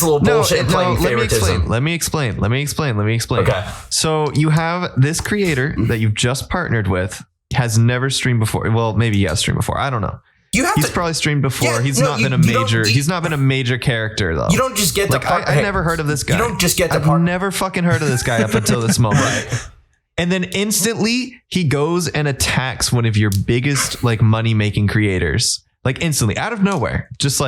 a little bullshit and playing favoritism. Let me explain. Okay. So you have this creator that you've just partnered with has never streamed before. Well, maybe he has streamed before. I don't know. He's probably streamed before. Yeah, he's not been a major character though. You don't just get I never heard of this guy. You don't just get I've never fucking heard of this guy up until this moment. Right. And then instantly he goes and attacks one of your biggest like money making creators. Like instantly out of nowhere. Just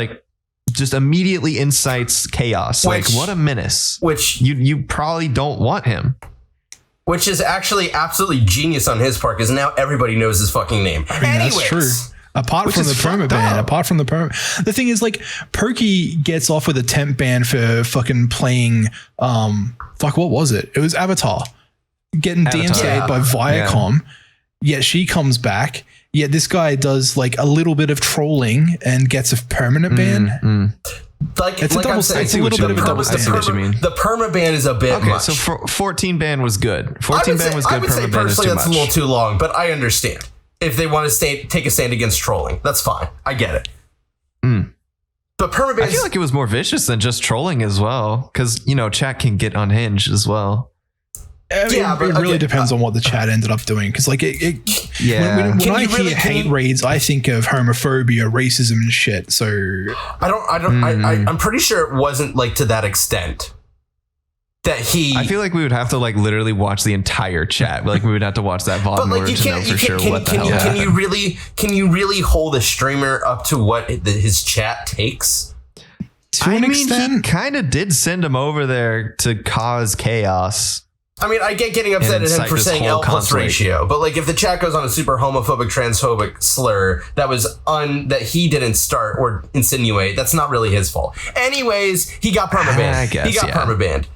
immediately incites chaos. Like what a menace. Which you probably don't want him. Which is actually absolutely genius on his part because now everybody knows his fucking name. I mean, that's true. Apart from the perma ban, the thing is like Pokey gets off with a temp ban for fucking playing, what was it? It was Avatar. Getting DMCA'd by Viacom. Yet she comes back. Yet this guy does like a little bit of trolling and gets a permanent ban. It's a little bit of a double standard. What you mean. The perma ban is a bit much. So 14 ban was good. 14 ban was good. I would say personally that's a little too long, but I understand. If they want to take a stand against trolling, that's fine. I get it. But permaban, I feel like it was more vicious than just trolling as well, because chat can get unhinged as well. I mean, but it really depends on what the chat ended up doing, because like when I hear hate raids, I think of homophobia, racism, and shit. So I'm pretty sure it wasn't like to that extent. I feel like we would have to like literally watch the entire chat. Like we would have to watch that VOD in order to know for sure what the hell happened. Can you really hold a streamer up to what his chat takes? To an extent, he kind of did send him over there to cause chaos. I mean, I get getting upset at him for saying L+ ratio, but like if the chat goes on a super homophobic, transphobic slur that he didn't start or insinuate, that's not really his fault. Anyways, he got permabanned. He got permabanned.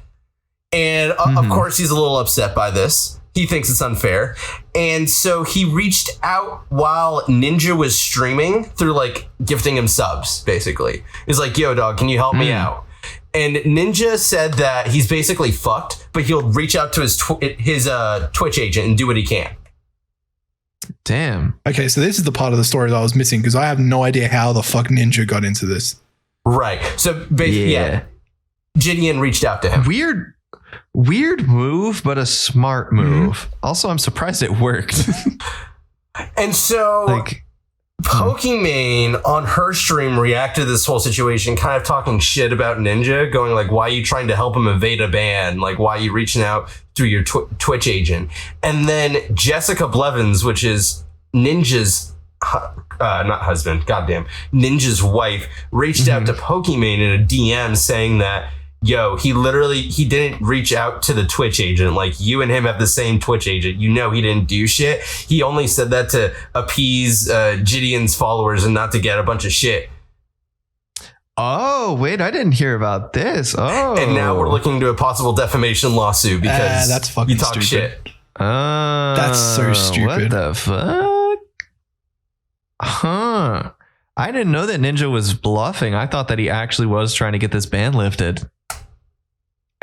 And of course, he's a little upset by this. He thinks it's unfair. And so he reached out while Ninja was streaming through like gifting him subs, basically. He's like, yo, dog, can you help me out? And Ninja said that he's basically fucked, but he'll reach out to his Twitch agent and do what he can. Damn. Okay, so this is the part of the story that I was missing because I have no idea how the fuck Ninja got into this. Right. So basically, Gideon reached out to him. Weird move, but a smart move. Also, I'm surprised it worked. And so Pokimane on her stream reacted to this whole situation, kind of talking shit about Ninja, going like, why are you trying to help him evade a ban? Like, why are you reaching out through your Twitch agent? And then Jessica Blevins, which is Ninja's not husband, goddamn, Ninja's wife, reached out to Pokimane in a DM saying that, yo, he didn't reach out to the Twitch agent. Like, you and him have the same Twitch agent. He didn't do shit. He only said that to appease Gideon's followers and not to get a bunch of shit. Oh, wait, I didn't hear about this. Oh. And now we're looking into a possible defamation lawsuit because that's fucking you talk stupid. Shit. That's so stupid. What the fuck? Huh. I didn't know that Ninja was bluffing. I thought that he actually was trying to get this ban lifted.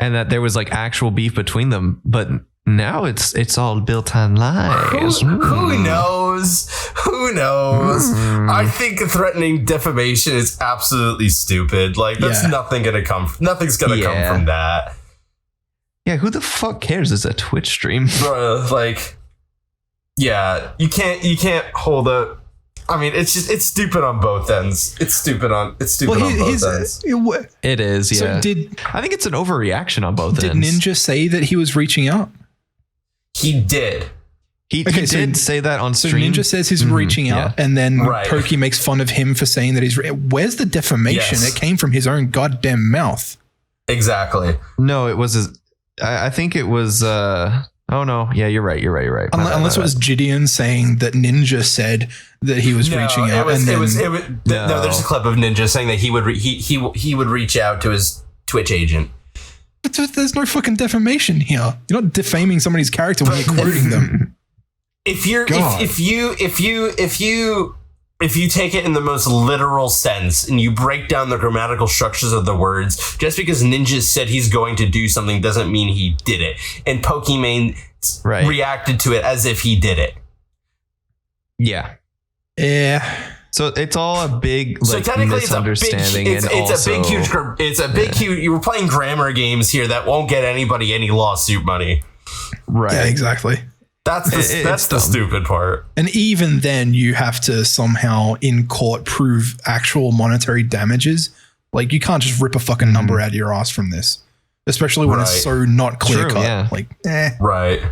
And that there was like actual beef between them, but now it's all built on lies. Who knows? Who knows? I think threatening defamation is absolutely stupid. Like that's nothing's gonna come from that. Yeah, who the fuck cares? It's a Twitch stream. Bro, like, yeah, you can't hold a. I mean, it's stupid on both ends. It's stupid on both ends. It is, yeah. So I think it's an overreaction on both ends. Did Ninja say that he was reaching out? He did. He did say that on stream. So Ninja says he's reaching out, and then Pokey makes fun of him for saying that he's. Where's the defamation? Yes. It came from his own goddamn mouth. Exactly. No, it was. I think it was. Oh no! Yeah, you're right. Unless it was Gideon saying that Ninja said that he was reaching out, no, there's a clip of Ninja saying that he would reach out to his Twitch agent. But there's no fucking defamation here. You're not defaming somebody's character when you're quoting them. If you take it in the most literal sense and you break down the grammatical structures of the words, just because Ninja said he's going to do something doesn't mean he did it. And Pokimane reacted to it as if he did it. Yeah. Yeah. So it's all a big misunderstanding. It's a big huge. You were playing grammar games here that won't get anybody any lawsuit money. Right. Yeah, exactly. That's the stupid part. And even then, you have to somehow in court prove actual monetary damages. Like, you can't just rip a fucking number out of your ass from this, especially when it's so not clear cut. Yeah. Right.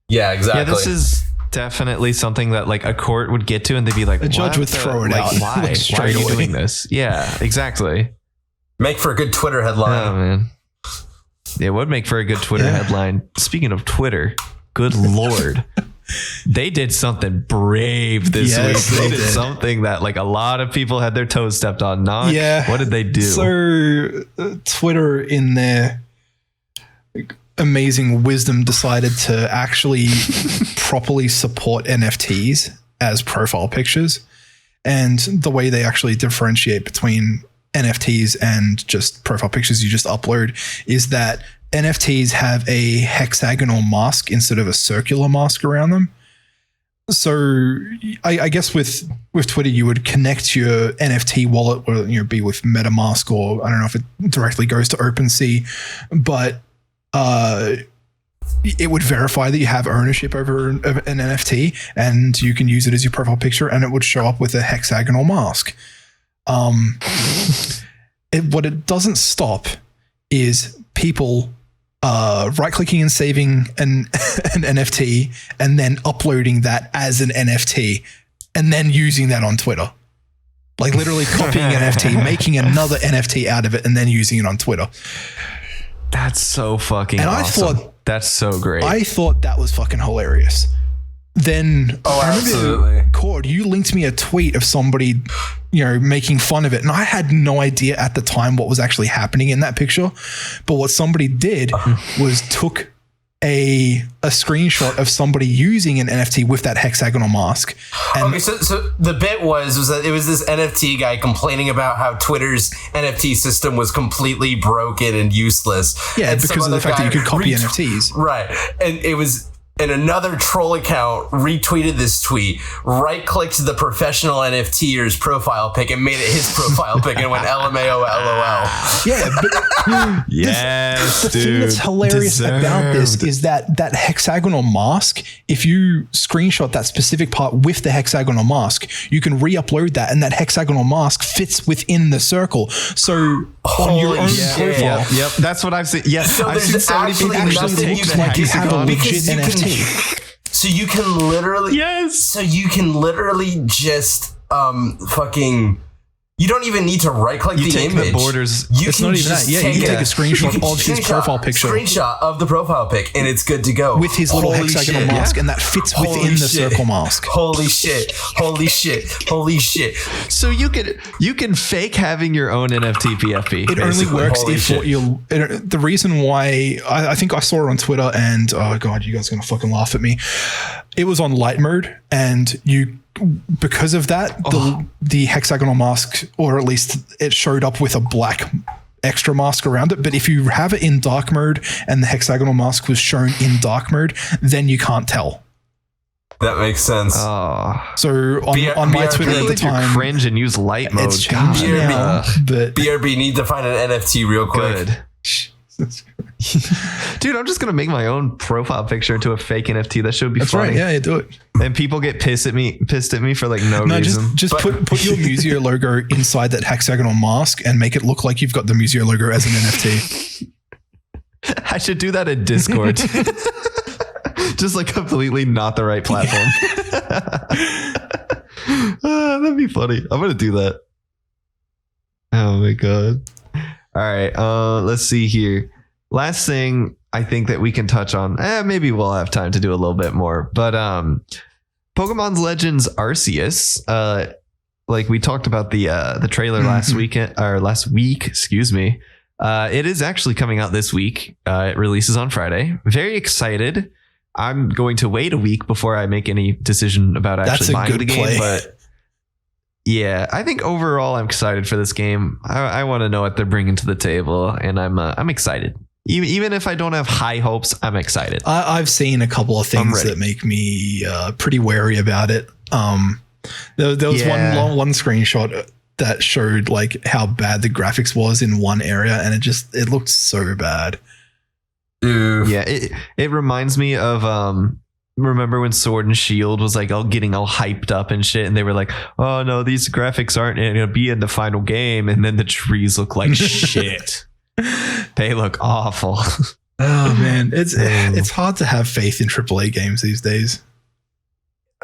Yeah, exactly. Yeah, this is definitely something that like a court would get to, and they'd be like, the judge would throw it out. Why? Why are you doing this? Yeah, exactly. Make for a good Twitter headline. Oh man, it would make for a good Twitter headline. Speaking of Twitter. Good Lord. They did something brave this week. They did something that like a lot of people had their toes stepped on. Noc. Yeah. What did they do? So Twitter in their amazing wisdom decided to actually properly support NFTs as profile pictures. And the way they actually differentiate between NFTs and just profile pictures you just upload is that NFTs have a hexagonal mask instead of a circular mask around them. So I guess with Twitter, you would connect your NFT wallet, or be with MetaMask, or I don't know if it directly goes to OpenSea, but it would verify that you have ownership over an NFT, and you can use it as your profile picture, and it would show up with a hexagonal mask. What it doesn't stop is people right-clicking and saving an NFT and then uploading that as an NFT and then using that on Twitter. Like literally copying an NFT, making another NFT out of it, and then using it on Twitter. That's so fucking awesome. I thought that's so great. I thought that was fucking hilarious. Then absolutely. Cord, you linked me a tweet of somebody, making fun of it. And I had no idea at the time what was actually happening in that picture. But what somebody did was took a screenshot of somebody using an NFT with that hexagonal mask. And so the bit was that it was this NFT guy complaining about how Twitter's NFT system was completely broken and useless. Yeah, and because of the fact that you could copy NFTs. Right. And it was... And another troll account retweeted this tweet, right-clicked the professional NFTer's profile pic and made it his profile pic and went LMAO LOL. Yeah, but yes, the thing that's hilarious about this is that hexagonal mask, if you screenshot that specific part with the hexagonal mask, you can re-upload that, and that hexagonal mask fits within the circle. So on your own profile. Yep, that's what I've seen. Yes, so I've seen so many people actually looks like you have a legit NFT. So you can literally, just fucking. You don't even need to right click the image. The borders. It's not even that. Yeah, you can take a screenshot of his profile picture. Screenshot of the profile pic, and it's good to go with his little hexagonal mask, and that fits within the circle mask. Holy shit! So you can fake having your own NFT PFP. It only works if the reason why I think I saw it on Twitter, and oh god, you guys are gonna fucking laugh at me. It was on light mode, and because of that, the hexagonal mask, or at least it showed up with a black extra mask around it. But if you have it in dark mode and the hexagonal mask was shown in dark mode, then you can't tell. That makes sense. So on my Twitter at the time, cringe and use light mode. It's changed now, but BRB need to find an NFT real quick. Good. Dude, I'm just gonna make my own profile picture into a fake NFT. That should be funny. Right. Yeah, do it. And people get pissed at me for like no reason. Just put your Museo logo inside that hexagonal mask and make it look like you've got the Museo logo as an NFT. I should do that in Discord. Just like completely not the right platform. That'd be funny. I'm gonna do that. Oh my god. All right. Let's see here. Last thing I think that we can touch on. Maybe we'll have time to do a little bit more. But Pokemon Legends Arceus. Like we talked about the trailer last week, excuse me. It is actually coming out this week. It releases on Friday. Very excited. I'm going to wait a week before I make any decision about actually buying the game. But yeah, I think overall I'm excited for this game. I want to know what they're bringing to the table, and I'm excited. Even if I don't have high hopes, I'm excited. I've seen a couple of things that make me pretty wary about it. There was one screenshot that showed like how bad the graphics was in one area, and it looked so bad. Ooh. Yeah, it reminds me of remember when Sword and Shield was like getting all hyped up and shit, and they were like, oh no, these graphics aren't gonna be in the final game, and then the trees look like shit. They look awful. Oh man, it's hard to have faith in AAA games these days.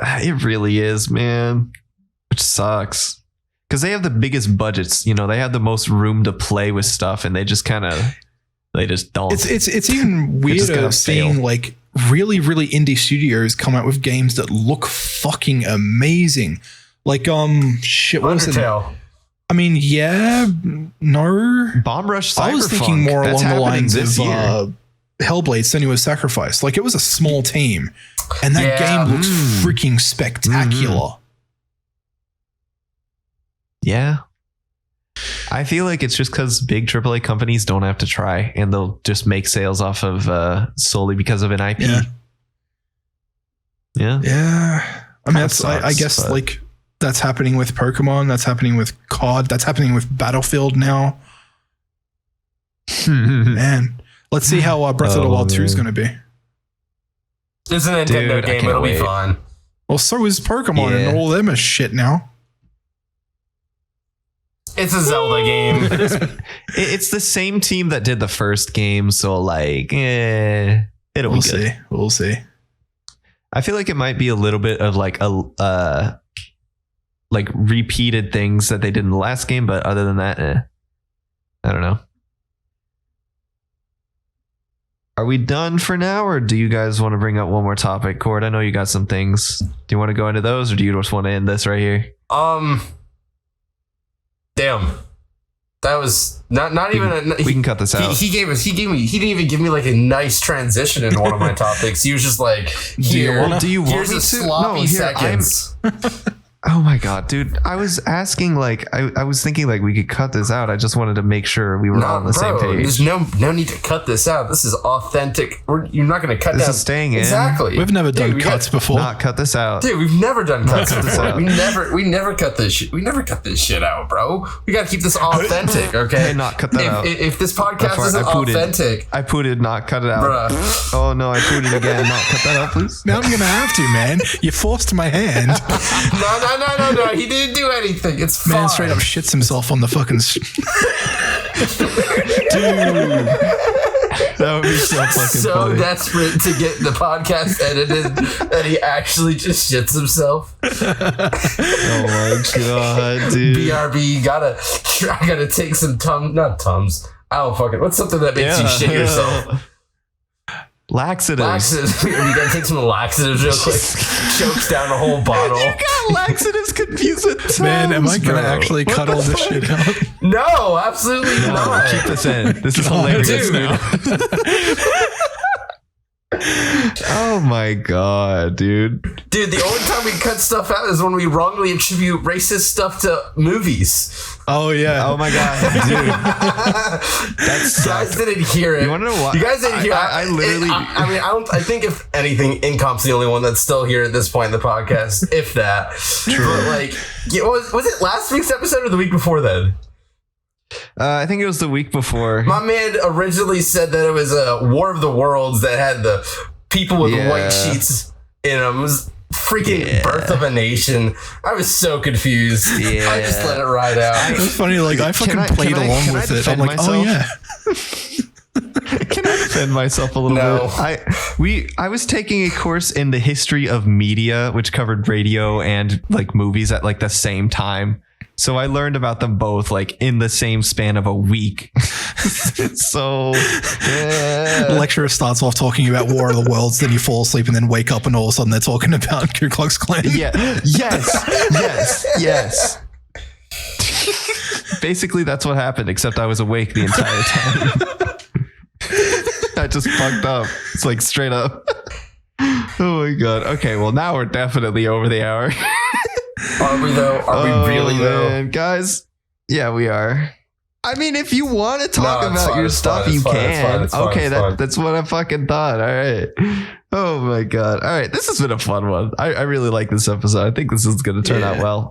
It really is, man. Which sucks. Because they have the biggest budgets, they have the most room to play with stuff, and they just don't. It's even weirder seeing like really, really indie studios come out with games that look fucking amazing. Like shit, what was it? I mean, yeah, no. Bomb Rush Cyberpunk. I was thinking more along the lines of Hellblade: Senua's Sacrifice. Like it was a small team, and that game looks freaking spectacular. Yeah. I feel like it's just because big AAA companies don't have to try, and they'll just make sales off of solely because of an IP. Yeah. I mean, I guess like that's happening with Pokemon. That's happening with COD. That's happening with Battlefield now. Man, let's see how Breath of the Wild 2 is going to be. It's a Nintendo game. It'll be fun. Well, so is Pokemon, and all them is shit now. It's a Zelda game. It's the same team that did the first game, so like, it'll be good. We'll see. I feel like it might be a little bit of like like repeated things that they did in the last game, but other than that, I don't know. Are we done for now, or do you guys want to bring up one more topic? Cord, I know you got some things. Do you want to go into those, or do you just want to end this right here? Damn, that was not even. We can cut this out. He didn't even give me like a nice transition into one of my topics. He was just like, "Here, do you want here's me a to? sloppy No, here, seconds." Oh my god, dude! I was asking, like, I was thinking, like, we could cut this out. I just wanted to make sure we were all on the same page. There's no need to cut this out. This is authentic. You're not going to cut this down. Is staying in. Exactly. We've never done cuts before. Not cut this out, dude. We've never done cuts before. We never cut this shit. We never cut this shit out, bro. We got to keep this authentic, okay? Hey, not cut that out. If this podcast isn't authentic, I pooted. Not cut it out, bruh. Oh no, I pooted again. Not cut that out, please. Now I'm gonna have to, man. You forced my hand. No. He didn't do anything. It's fine. Man straight up shits himself on the fucking dude. That would be so fucking funny. Desperate to get the podcast edited that he actually just shits himself. Oh my god, dude. BRB, I gotta take some not Tums. I don't fucking. What's something that makes you shit yourself? Laxatives. You gotta take some laxatives real quick. Chokes down a whole bottle. You got laxatives confused with Tums. Man, am I gonna actually cut all this shit out? No, absolutely not. Keep this in. This is hilarious now. Oh my god, dude. Dude, the only time we cut stuff out is when we wrongly attribute racist stuff to movies. Oh yeah. Oh my god, dude. You guys didn't hear it. You want to know what? You guys didn't hear it. I literally. I think if anything, Incomp's the only one that's still here at this point in the podcast, if that. True. But like, was it last week's episode or the week before then? I think it was the week before. My man originally said that it was a War of the Worlds that had the people with white sheets in them. It was freaking Birth of a Nation. I was so confused. Yeah. I just let it ride out. It was funny. Like I fucking played along with it. I'm like, oh yeah. Can I defend myself a little bit. I was taking a course in the history of media, which covered radio and like movies at like the same time. So I learned about them both like in the same span of a week. So the lecturer starts off talking about War of the Worlds, then you fall asleep and then wake up and all of a sudden they're talking about Ku Klux Klan. Yeah. Yes. Basically, that's what happened, except I was awake the entire time. I just fucked up. It's like straight up. Oh my God. Okay, well, now we're definitely over the hour. Are we though? Are we really though? Guys, yeah, we are. I mean, if you want to talk about your stuff, you can. Okay, that's what I fucking thought. All right. Oh my God. All right. This has been a fun one. I really like this episode. I think this is going to turn out well.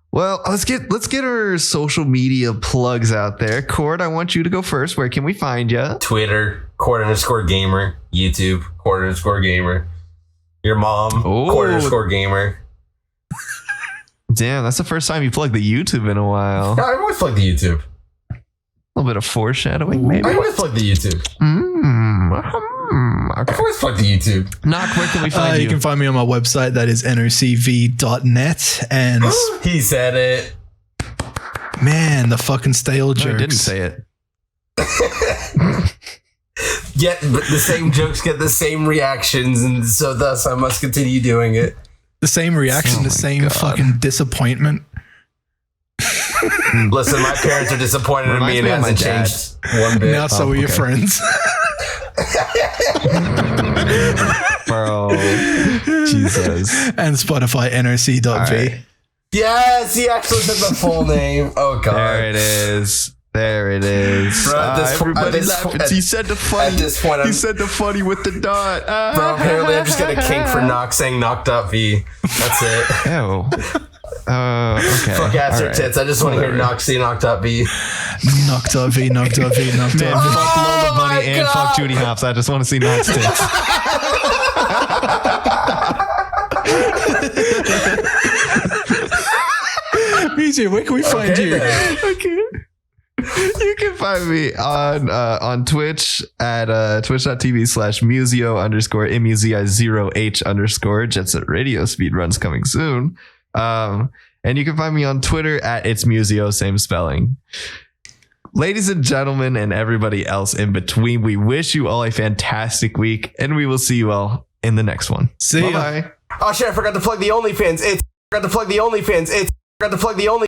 Well, let's get our social media plugs out there. Cord, I want you to go first. Where can we find you? Twitter, cord_gamer. YouTube, cord_gamer. Your mom, cord_gamer. Damn, that's the first time you plugged the YouTube in a while. No, I always plug the YouTube. A little bit of foreshadowing, maybe. I always plug the YouTube. Okay. I always plug the YouTube. Noc, where can we find you? You can find me on my website. That is nocv.net. And he said it. Man, the fucking stale jokes. No, I didn't say it. Yet the same jokes get the same reactions, and so thus I must continue doing it. The same reaction, the same fucking disappointment. Listen, my parents are disappointed in me and it hasn't changed one bit. Now so are your friends. Bro. Jesus. And Spotify, noc.v. Right. Yes, he actually said the full name. Oh, God. There it is. Bro, everybody laughing. He said the funny. At this point, he said the funny with the dot. Bro, apparently I'm just going to kink for Noc saying Noc.V. That's it. Ew. Okay. Fuck ass or right. tits. I just want to hear Noc say Noc.V. Noc.V, Noc.V, Noc.V. Damn, fuck Lola Bunny and fuck Judy Hopps. I just want to see Noc's tits. Museum, where can we find you? Okay. You can find me on Twitch at twitch.tv/musio_MUZI0H_ Jet Set Radio speed runs coming soon. And you can find me on Twitter at It's Musio, same spelling. Ladies and gentlemen, and everybody else in between, we wish you all a fantastic week, and we will see you all in the next one. See ya. Bye-bye. Oh shit, I forgot to plug the OnlyFans.